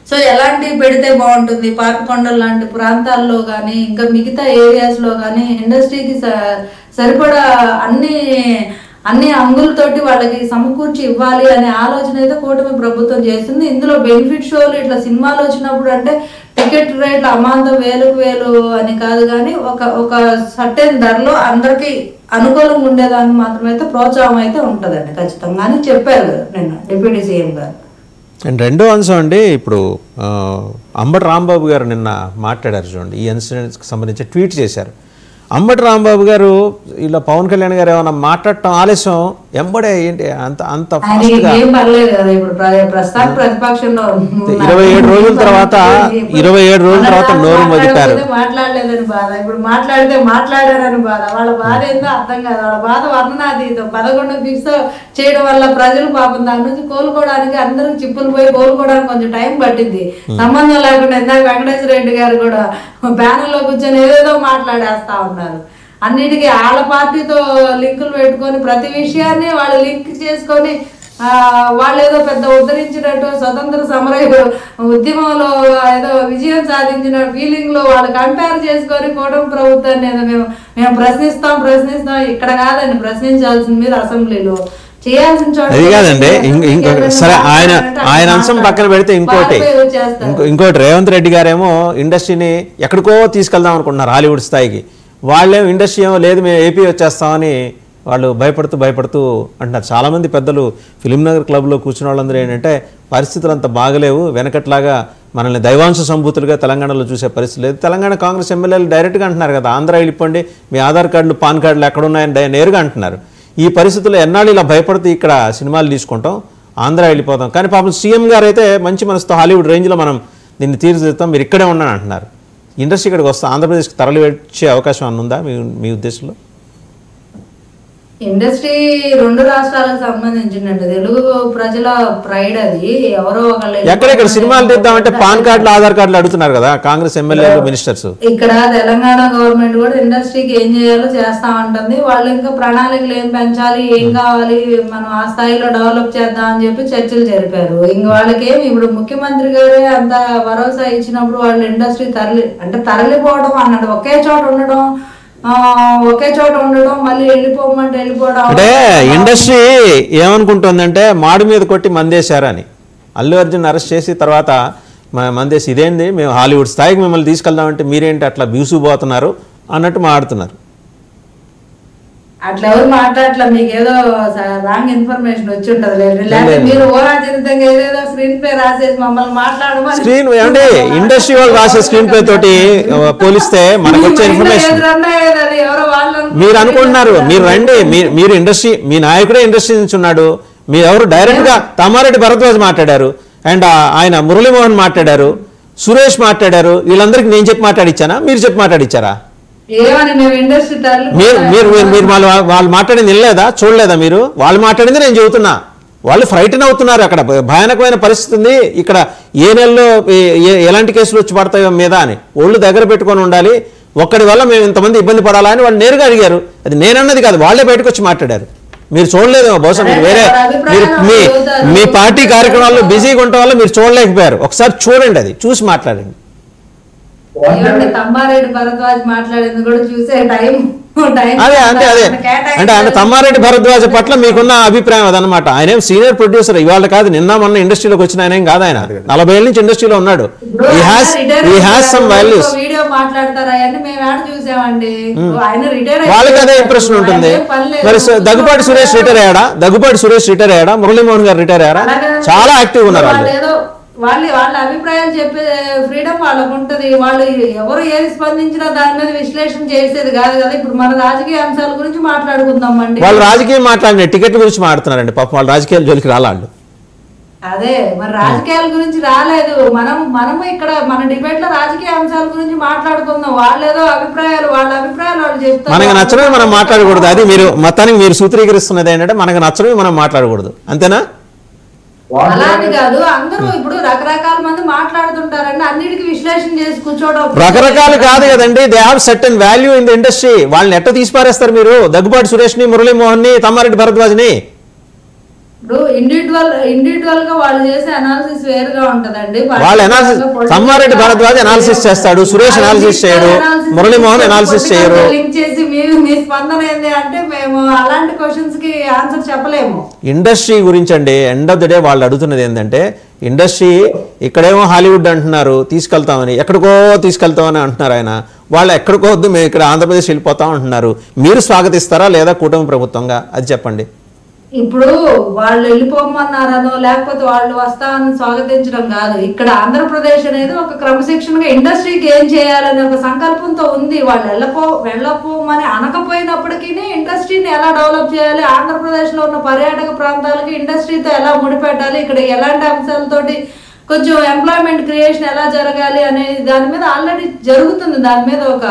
Speaker 5: సో ఎలాంటివి పెడితే బాగుంటుంది, పాపికొండలు లాంటి ప్రాంతాల్లో కానీ ఇంకా మిగతా ఏరియాస్లో కానీ ఇండస్ట్రీకి సరిపడా అన్ని అంగులతోటి వాళ్ళకి సమకూర్చి ఇవ్వాలి అనే ఆలోచన అయితే కూటమి ప్రభుత్వం చేస్తుంది. ఇందులో బెనిఫిట్ షోలు ఇట్లా సినిమాలు వచ్చినప్పుడు అంటే టికెట్ రేట్లు అమాంతం వేలు అని కాదు, కానీ ఒక సర్టెన్ ధరలో అందరికి అనుకూలంగా ఉండేదాన్ని మాత్రమైతే ప్రోత్సాహం అయితే ఉంటుందండి ఖచ్చితంగా అని చెప్పారు నిన్న డిప్యూటీ సీఎం గారు.
Speaker 1: అండ్ రెండో అంశం అండి, ఇప్పుడు అంబటి రాంబాబు గారు నిన్న మాట్లాడారు చూడండి, ఈ ఇన్సిడెంట్స్కి సంబంధించి ట్వీట్ చేశారు. అంబటి రాంబాబు గారు ఇలా పవన్ కళ్యాణ్ గారు ఏమన్నా మాట్లాడటం ఆలస్యం ఎంబడే ఏంటి అంత 27 రోజుల తర్వాత నోరు మొదిపారు.
Speaker 5: మాట్లాడలేదని బాధ, ఇప్పుడు మాట్లాడితే మాట్లాడారని బాధ, వాళ్ళ బాధ ఏందో అర్థం కాదు, వాళ్ళ బాధ వర్ణనాతీతం. 11 ఫిక్స్ చేయడం వల్ల ప్రజలు పాపం దాని నుంచి కోలుకోవడానికి అందరికి చిప్పులు పోయి కోలుకోవడానికి కొంచెం టైం పట్టింది. సంబంధం లేకుండా ఇందాక వెంకటేశ్వర రెడ్డి గారు కూడా బ్యానర్ లో కూర్చొని ఏదేదో మాట్లాడేస్తా ఉన్నారు. అన్నిటికీ వాళ్ళ పార్టీతో లింకులు పెట్టుకొని ప్రతి విషయాన్ని వాళ్ళు లింక్ చేసుకొని వాళ్ళు ఏదో పెద్ద ఉద్ధరించినట్టు స్వతంత్ర సమర ఉద్యమంలో ఏదో విజయం సాధించిన ఫీలింగ్ లో వాళ్ళు కంపేర్ చేసుకొని కూటమి ప్రభుత్వాన్ని ఏదో మేము ప్రశ్నిస్తాం. ఇక్కడ కాదండి ప్రశ్నించాల్సింది, మీరు అసెంబ్లీలో చేయాల్సిన
Speaker 1: సరే ఆయన అంశం పక్కన పెడితే ఇంకోటి రేవంత్ రెడ్డి గారేమో ఇండస్ట్రీని ఎక్కడికో తీసుకెళ్దాం అనుకుంటున్నారు హాలీవుడ్ స్థాయికి. వాళ్ళేమో ఇండస్ట్రీ ఏమో లేదు మేము ఏపీ వచ్చేస్తామని వాళ్ళు భయపడుతూ అంటున్నారు. చాలామంది పెద్దలు ఫిలింనగర్ క్లబ్లో కూర్చున్న వాళ్ళందరూ ఏంటంటే పరిస్థితులు అంత బాగలేవు, వెనకట్లాగా మనల్ని దైవాంశ సంభూతులుగా తెలంగాణలో చూసే పరిస్థితి లేదు. తెలంగాణ కాంగ్రెస్ ఎమ్మెల్యేలు డైరెక్ట్గా అంటున్నారు కదా, ఆంధ్ర వెళ్ళిపోండి, మీ ఆధార్ కార్డులు పాన్ కార్డులు ఎక్కడున్నాయని నేరుగా అంటున్నారు. ఈ పరిస్థితుల్లో ఎన్నాళ్ళు ఇలా భయపడుతూ ఇక్కడ సినిమాలు తీసుకుంటాం, ఆంధ్ర వెళ్ళిపోతాం. కానీ పాపం సీఎం గారు అయితే మంచి మనసుతో హాలీవుడ్ రేంజ్లో మనం దీన్ని తీర్చిదిద్దాం, మీరు ఇక్కడే ఉన్నాను అంటున్నారు. ఇండస్ట్రీ ఇక్కడికి వస్తాం, ఆంధ్రప్రదేశ్కి తరలి వచ్చే అవకాశం అన్నుందా మీ ఉద్దేశంలో?
Speaker 5: ఇండస్ట్రీ రెండు రాష్ట్రాలకు సంబంధించిందండి. తెలుగు ప్రజల ప్రైడ్ అది. ఎవరో ఒకళ్ళు
Speaker 1: ఎక్కడెక్కడ సినిమాలు తీద్దామంటే పాన్ కార్డులు ఆధార్ కార్డులు అడుగుతున్నారు కదా కాంగ్రెస్ ఎమ్మెల్యేలు మినిస్టర్స్.
Speaker 5: ఇక్కడ తెలంగాణ గవర్నమెంట్ కూడా ఇండస్ట్రీకి ఏం చేయాలో చేస్తామంటుంది. వాళ్ళు ఇంకా ప్రణాళికలు ఏం పెంచాలి, ఏం కావాలి, మనం ఆ స్థాయిలో డెవలప్ చేద్దాం అని చెప్పి చర్చలు జరిపారు. ఇంక వాళ్ళకేమి ఇప్పుడు ముఖ్యమంత్రి గారే అంత భరోసా ఇచ్చినప్పుడు వాళ్ళు ఇండస్ట్రీ తరలిపోవడం అన్నాడు, ఒకే చోట ఉండడం, మళ్ళీ వెళ్ళిపోవడం.
Speaker 1: అంటే ఇండస్ట్రీ ఏమనుకుంటుందంటే మాడు మీద కొట్టి మందేశారని. అల్లు అర్జున్ అరెస్ట్ చేసి తర్వాత మందేసి ఇదేంది మేము హాలీవుడ్ స్థాయికి మిమ్మల్ని తీసుకెళ్దామంటే మీరేంటి అట్లా బీసుకుపోతున్నారు అన్నట్టు మాట్లాడుతున్నారు.
Speaker 5: అట్లా ఎవరు మాట్లాడట్లా, మీకు ఏదో రాంగ్ ఇన్ఫర్మేషన్ వచ్చి ఉంటది. లేకపోతే మీరు ఓరాజనితంగా ఏదేదో స్క్రీన్ ప్లే రాసేసి మమ్మల్ని మాట్లాడమని
Speaker 1: స్క్రీన్ అంటే ఇండస్ట్రీ వాళ్ళు రాసే స్క్రీన్ ప్లే తోటి పోలిస్తే మనకు వచ్చే ఇన్ఫర్మేషన్ మీరు అనుకుంటున్నారు. మీరు రండి, మీరు ఇండస్ట్రీ, మీ నాయకుడే ఇండస్ట్రీ నుంచి ఉన్నాడు. మీరు ఎవరు డైరెక్ట్ గా తమ్మారెడ్డి భరద్వాజ్ మాట్లాడారు, అండ్ ఆయన మురళీమోహన్ మాట్లాడారు, సురేష్ మాట్లాడారు. వీళ్ళందరికీ నేను చెప్పి మాట్లాడిచ్చానా, మీరు చెప్పి మాట్లాడిచ్చారా? మీరు వాళ్ళు మాట్లాడింది వినలేదా, చూడలేదా? మీరు వాళ్ళు మాట్లాడింది నేను చెబుతున్నా. వాళ్ళు ఫ్రైటన్ అవుతున్నారు. అక్కడ భయానకమైన పరిస్థితి ఉంది. ఇక్కడ ఏ నెలలో ఎలాంటి కేసులు వచ్చి పడతాయో మీద అని ఒళ్ళు దగ్గర పెట్టుకొని ఉండాలి. ఒక్కడి వల్ల మేము ఇంతమంది ఇబ్బంది పడాలా అని వాళ్ళు నేరుగా అడిగారు. అది నేనన్నది కాదు, వాళ్ళే బయటకు వచ్చి మాట్లాడారు. మీరు చూడలేదేమో, బహుశా మీరు వేరే మీ పార్టీ కార్యక్రమాల్లో బిజీగా ఉండటం వల్ల మీరు చూడలేకపోయారు. ఒకసారి చూడండి, అది చూసి మాట్లాడండి.
Speaker 5: తమ్మారెడ్డి భరద్వాజ్ మాట్లాడింది కూడా చూసే టైం
Speaker 1: అదే అంటే ఆయన తమ్మారెడ్డి భరద్వాజ్ పట్ల మీకున్న అభిప్రాయం అదనమాట. ఆయన సీనియర్ ప్రొడ్యూసర్, ఇవాళ కాదు నిన్న మొన్న ఇండస్ట్రీలోకి వచ్చిన ఆయన ఏం కాదు. ఆయన 40 ఏళ్ళ నుంచి ఇండస్ట్రీలో ఉన్నాడు.
Speaker 5: వీడియో మాట్లాడతారా అని మేము ఆడ చూసామండి. ఆయన రిటైర్
Speaker 1: వాళ్ళకి అదే ఇంప్రెషన్ ఉంటుంది. మరి దగ్గుపాటి సురేష్ రిటైర్ అయ్యాడా, మురళీమోహన్ గారు రిటైర్ అయ్యారా? చాలా యాక్టివ్ ఉన్నారు వాళ్ళు.
Speaker 5: వాళ్ళ అభిప్రాయాలు చెప్పే ఫ్రీడమ్ వాళ్ళకు ఉంటది. వాళ్ళు ఎవరు ఏది స్పందించినా దాని మీద విశ్లేషణ చేసేది కాదు కదా. ఇప్పుడు మన రాజకీయ అంశాల గురించి మాట్లాడుకుందాం అండి.
Speaker 1: వాళ్ళు రాజకీయం మాట్లాడిన టికెట్ గురించి మాట్లాడుతున్నారండి. పాపం వాళ్ళు రాజకీయాల జోలికి రాళ్ళు.
Speaker 5: అదే మరి రాజకీయాల గురించి రాలేదు. మనము ఇక్కడ మన డిబేట్ లో రాజకీయ అంశాల గురించి మాట్లాడుకుందాం. వాళ్ళ అభిప్రాయాలు వాళ్ళు చెప్తారు.
Speaker 1: మనకు నచ్చడమే మనం మాట్లాడకూడదు. అది మీరు మొత్తానికి మీరు సూత్రీకరిస్తున్నది ఏంటంటే మనకు నచ్చడమే మనం మాట్లాడకూడదు, అంతేనా?
Speaker 5: అలాని కాదు, అందరూ ఇప్పుడు రకరకాల మంది మాట్లాడుతుంటారండి. అన్నిటికీ విశ్లేషణ చేసి కూర్చోవడం
Speaker 1: రకరకాలు కాదు కదండి. They have certain value in the industry. వాళ్ళని ఎట్ట తీసిపారేస్తారు మీరు? దగ్గుబాటి సురేష్ ని, మురళీమోహన్ ని, తమ్మారెడ్డి భరద్వాజ్ ని.
Speaker 5: ఇప్పుడు ఇండివిజువల్ గా వాళ్ళు చేసే అనాలిసిస్ వేరుగా ఉంటదండి.
Speaker 1: వాళ్ళ అనాలిసిస్ తమ్మారెడ్డి భరద్వాజ్ అనాలిసిస్ చేస్తాడు, సురేష్ అనాలిసిస్ చేయడు, మురళీమోహన్ అనాలిసిస్ చేయరు.
Speaker 5: లింక్ చేసి మీ స్పందన ఏంది అంటే మేము అలాంటి క్వశ్చన్స్ కి ఆన్సర్ చెప్పలేము.
Speaker 1: ఇండస్ట్రీ గురించి అండి, ఎండ్ ఆఫ్ ద డే వాళ్ళు అడుగుతున్నది ఏంటంటే ఇండస్ట్రీ ఇక్కడేమో హాలీవుడ్ అంటున్నారు తీసుకెళ్తామని, ఎక్కడికో తీసుకెళ్తామని అంటున్నారు ఆయన. వాళ్ళు ఎక్కడికో వద్దు, మేము ఇక్కడ ఆంధ్రప్రదేశ్ వెళ్ళిపోతాం అంటున్నారు. మీరు స్వాగతిస్తారా లేదా కూటమి ప్రభుత్వంగా, అది చెప్పండి.
Speaker 5: ఇప్పుడు వాళ్ళు వెళ్ళిపోమన్నారనో లేకపోతే వాళ్ళు వస్తామని స్వాగతించడం కాదు. ఇక్కడ ఆంధ్రప్రదేశ్ అనేది ఒక క్రమశిక్షణగా ఇండస్ట్రీకి ఏం చేయాలనే ఒక సంకల్పంతో ఉంది. వాళ్ళు వెళ్ళపోమని అనకపోయినప్పటికీ ఇండస్ట్రీని ఎలా డెవలప్ చేయాలి, ఆంధ్రప్రదేశ్ లో ఉన్న పర్యాటక ప్రాంతాలకి ఇండస్ట్రీతో ఎలా ముడిపెట్టాలి, ఇక్కడ ఎలాంటి అంశాలతోటి కొంచెం ఎంప్లాయ్మెంట్ క్రియేషన్ ఎలా జరగాలి అనే దాని మీద ఆల్రెడీ జరుగుతుంది. దాని మీద ఒక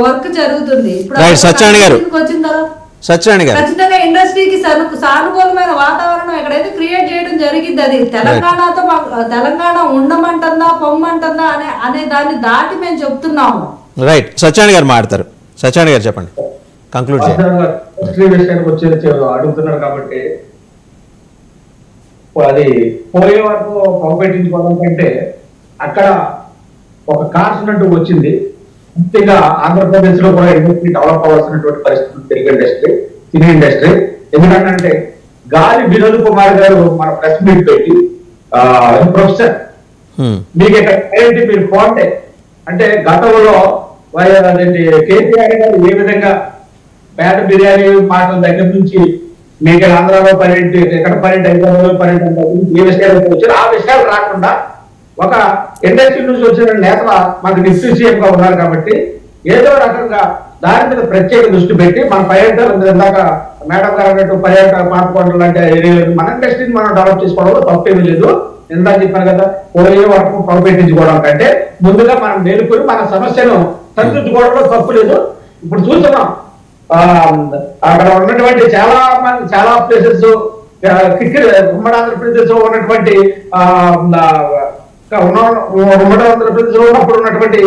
Speaker 5: వర్క్ జరుగుతుంది. ఇప్పుడు వచ్చిన తర్వాత ఖచ్చితంగా ఇండస్ట్రీకి సానుకూలమైన వాతావరణం ఎక్కడైతే క్రియేట్ చేయడం జరిగింది. అది తెలంగాణ ఉండమంటుందా పొమ్మంటుందా అనే దాన్ని దాటి మేము చెప్తున్నాము.
Speaker 1: రైట్, సత్యనారాయణ గారు మాట్లాడతారు. సత్యనారాయణ గారు చెప్పండి, కంక్లూడ్
Speaker 7: చేయండి. అడుగుతున్నారు కాబట్టి అది పోయే వరకు పంపించుకోవడం కంటే అక్కడ ఒక కాన్స్టెంట్ వచ్చింది. ముఖ్యంగా ఆంధ్రప్రదేశ్ లో కూడా ఇండస్ట్రీ డెవలప్ అవ్వాల్సినటువంటి పరిస్థితులు తెలుగు ఇండస్ట్రీ, సినీ ఇండస్ట్రీ. ఎందుకంటే గాలి వినోద్ కుమార్ గారు మన ప్రెస్ మీట్ పెట్టి ప్రొఫెసర్ మీకు మీరు పోంటే అంటే గతంలో కేసీఆర్ గారు ఏ విధంగా పేట బిర్యానీ మాటల దగ్గర నుంచి మీకు ఆంధ్రాలో పర్యటన, ఎక్కడ పర్యటన, హైదరాబాద్లో పర్యటన, ఏ విషయాలు వచ్చారు ఆ విషయాలు రాకుండా ఒక ఇండస్ట్రీ నుంచి వచ్చిన నేతల మనకు డిప్యూటీ సీఎం గా ఉన్నారు కాబట్టి ఏదో రకంగా దాని మీద ప్రత్యేక దృష్టి పెట్టి మన పర్యటన ఇందాక మేడం గారు అన్నట్టు పర్యాటక పాతకొండలు లాంటి ఏరియాలు మన ఇండస్ట్రీని మనం డెవలప్ చేసుకోవడంలో తప్పేమీ లేదు. ఇందాక చెప్పాను కదా, పోయే వరకు పంపించుకోవడం కంటే ముందుగా మనం మేలుకొని మన సమస్యను సరిదిద్దుకోవడంలో తప్పు లేదు. ఇప్పుడు చూస్తున్నాం అక్కడ ఉన్నటువంటి చాలా ప్లేసెస్ ఉమ్మడి ఆంధ్రప్రదేశ్ లో ఉన్నటువంటి ఉమ్మడి ఆంధ్రప్రదేశ్ లో ఉన్నప్పుడు ఉన్నటువంటి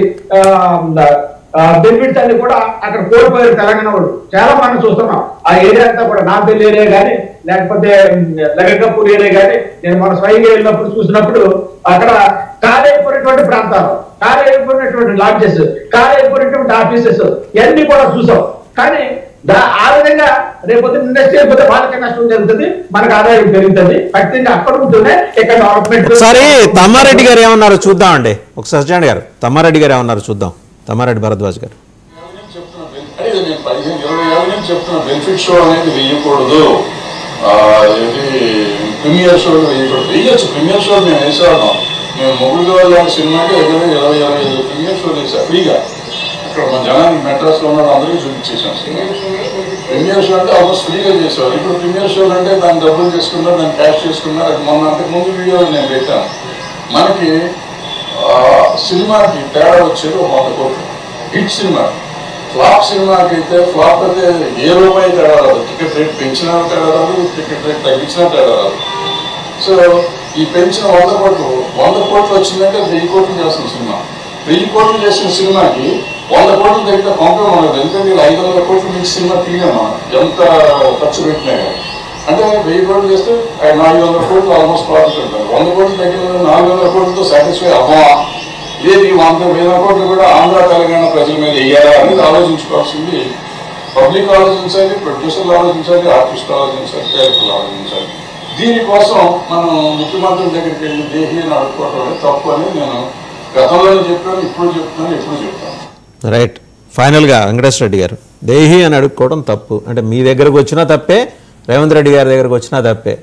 Speaker 7: బెనిఫిట్స్ అన్ని కూడా అక్కడ కోల్పోయారు తెలంగాణ వాళ్ళు. చాలా మనం చూస్తున్నాం ఆ ఏరియా అంతా కూడా నాంపల్లి ఏరియా కానీ లేకపోతే లగకపూర్ ఏరియా కానీ నేను మన స్వయంగా వెళ్ళినప్పుడు చూసినప్పుడు అక్కడ ఖాళీ ప్రాంతాలు, ఖాళీ లాడ్జెస్, ఖాళీ ఆఫీసెస్ ఇవన్నీ కూడా చూసాం. కానీ ఆ విధంగా రేపొద్దు ఇండస్ట్రీ అయిపోతే వాళ్ళకే నష్టం జరుగుతుంది, మనకు ఆదాయం పెరుగుతుంది. ఖచ్చితంగా అక్కడ ఉంటూనే ఇక్కడ డెవలప్మెంట్.
Speaker 1: ఒకసారి తమ్మారెడ్డి గారు ఏమన్నారో చూద్దామండి. ఒకసారి సత్యనారాయణ గారు తమ్మారెడ్డి గారు ఏమన్నారో చూద్దాం. తమ్మారెడ్డి భరద్వాజ్ గారు.
Speaker 8: నేను 15-20 ఏళ్ళ నుంచి చెప్తున్నా బెనిఫిట్ షో అనేది వేయకూడదు, ప్రీమియర్ షోలు వేయకూడదు. వేయచ్చు ప్రీమియర్ షోలు మేము వేసేవాళ్ళం. మేము మొగుడు వాళ్ళ సినిమాకి దగ్గర 20-25 ప్రీమియర్ షోలు వేసాం ఫ్రీగా. అక్కడ మన జనానికి మెడ్రాస్లో ఉన్న అందరికీ చూపించేసాం సినిమా. ప్రీమియర్ షో అంటే ఆల్మోస్ట్ ఫ్రీగా చేసేవారు. ఇప్పుడు ప్రీమియర్ షోలు అంటే దాన్ని డబ్బులు చేసుకున్నారు, దాన్ని క్యాష్ చేసుకున్నారు. అది మొన్న అంతకుముందు వీడియోలు నేను పెట్టాను. మనకి సినిమాకి తేడా వచ్చేది 100 కోట్లు. హిట్ సినిమా, ఫ్లాప్ సినిమాకి అయితే ఫ్లాప్ అయితే ఏ రూపాయి తేడా రాదు. టికెట్ రేట్ పెంచినా తేడా రాదు, టికెట్ రేట్ తగ్గించినా తేడా రాదు. సో ఈ పెంచిన 100 కోట్లు వచ్చిందంటే 1000 కోట్లు చేస్తున్న సినిమా. 1000 కోట్లు చేసిన సినిమాకి 100 కోట్లు దగ్గర పంపే మనకు. ఎందుకంటే 500 కోట్లు మీకు సినిమా తీయమా ఎంత ఖర్చు పెట్టినా కానీ. అంటే 1000 కోట్లు చేస్తే 400 కోట్లు ఆల్మోస్ట్ ప్రాఫిట్ ఉంటారు. 100 కోట్ల దగ్గర 400 కోట్లతో సాటిస్ఫై అవ్వమా, లేదు 100,000 కోట్లు కూడా ఆంధ్ర తెలంగాణ ప్రజల మీద వేయాలా అనేది ఆలోచించుకోవాల్సింది. పబ్లిక్ ఆలోచించాలి, ప్రొడ్యూసర్లు ఆలోచించాలి, ఆర్టిస్టులు ఆలోచించాలి, డైరెక్టర్లు ఆలోచించాలి. దీనికోసం మనం ముఖ్యమంత్రి దగ్గరికి వెళ్ళి దేహి అని అడుక్కోవడం అనేది తప్పు అని నేను గతంలోనే చెప్పాను, ఇప్పుడు చెప్తున్నాను, ఎప్పుడు చెప్తాను.
Speaker 1: రైట్. ఫైనల్గా వెంకటేశ్వర రెడ్డి గారు, దేహి అని అడుక్కోవడం తప్పు అంటే మీ దగ్గరకు వచ్చినా తప్పే, రేవంత్ రెడ్డి గారి దగ్గరకు వచ్చినా తప్పే.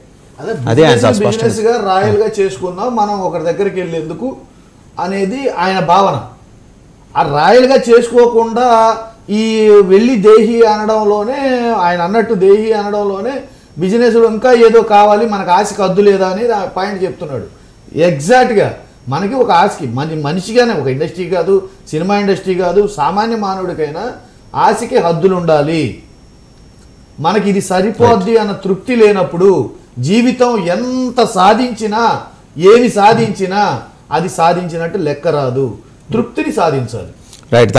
Speaker 1: అదే ఆయన
Speaker 6: బిజినెస్గా రాయల్గా చేసుకుందాం మనం ఒకరి దగ్గరికి వెళ్ళేందుకు అనేది ఆయన భావన. ఆ రాయల్గా చేసుకోకుండా ఈ వెళ్ళి దేహి అనడంలోనే, ఆయన అన్నట్టు దేహి అనడంలోనే బిజినెస్లో ఇంకా ఏదో కావాలి, మనకు ఆశకి హద్దు లేదా అనేది ఆ పాయింట్ చెప్తున్నాడు. ఎగ్జాక్ట్గా మనకి ఒక ఆశకి మనిషిగానే, ఒక ఇండస్ట్రీ కాదు, సినిమా ఇండస్ట్రీ కాదు, సామాన్య మానవుడికైనా ఆశకి హద్దులు ఉండాలి. మనకి ఇది సరిపోద్ది అన్న తృప్తి లేనప్పుడు జీవితం ఎంత సాధించినా, ఏమి సాధించినా అది సాధించినట్టు లెక్క రాదు. తృప్తిని సాధించాలి.
Speaker 1: రైట్.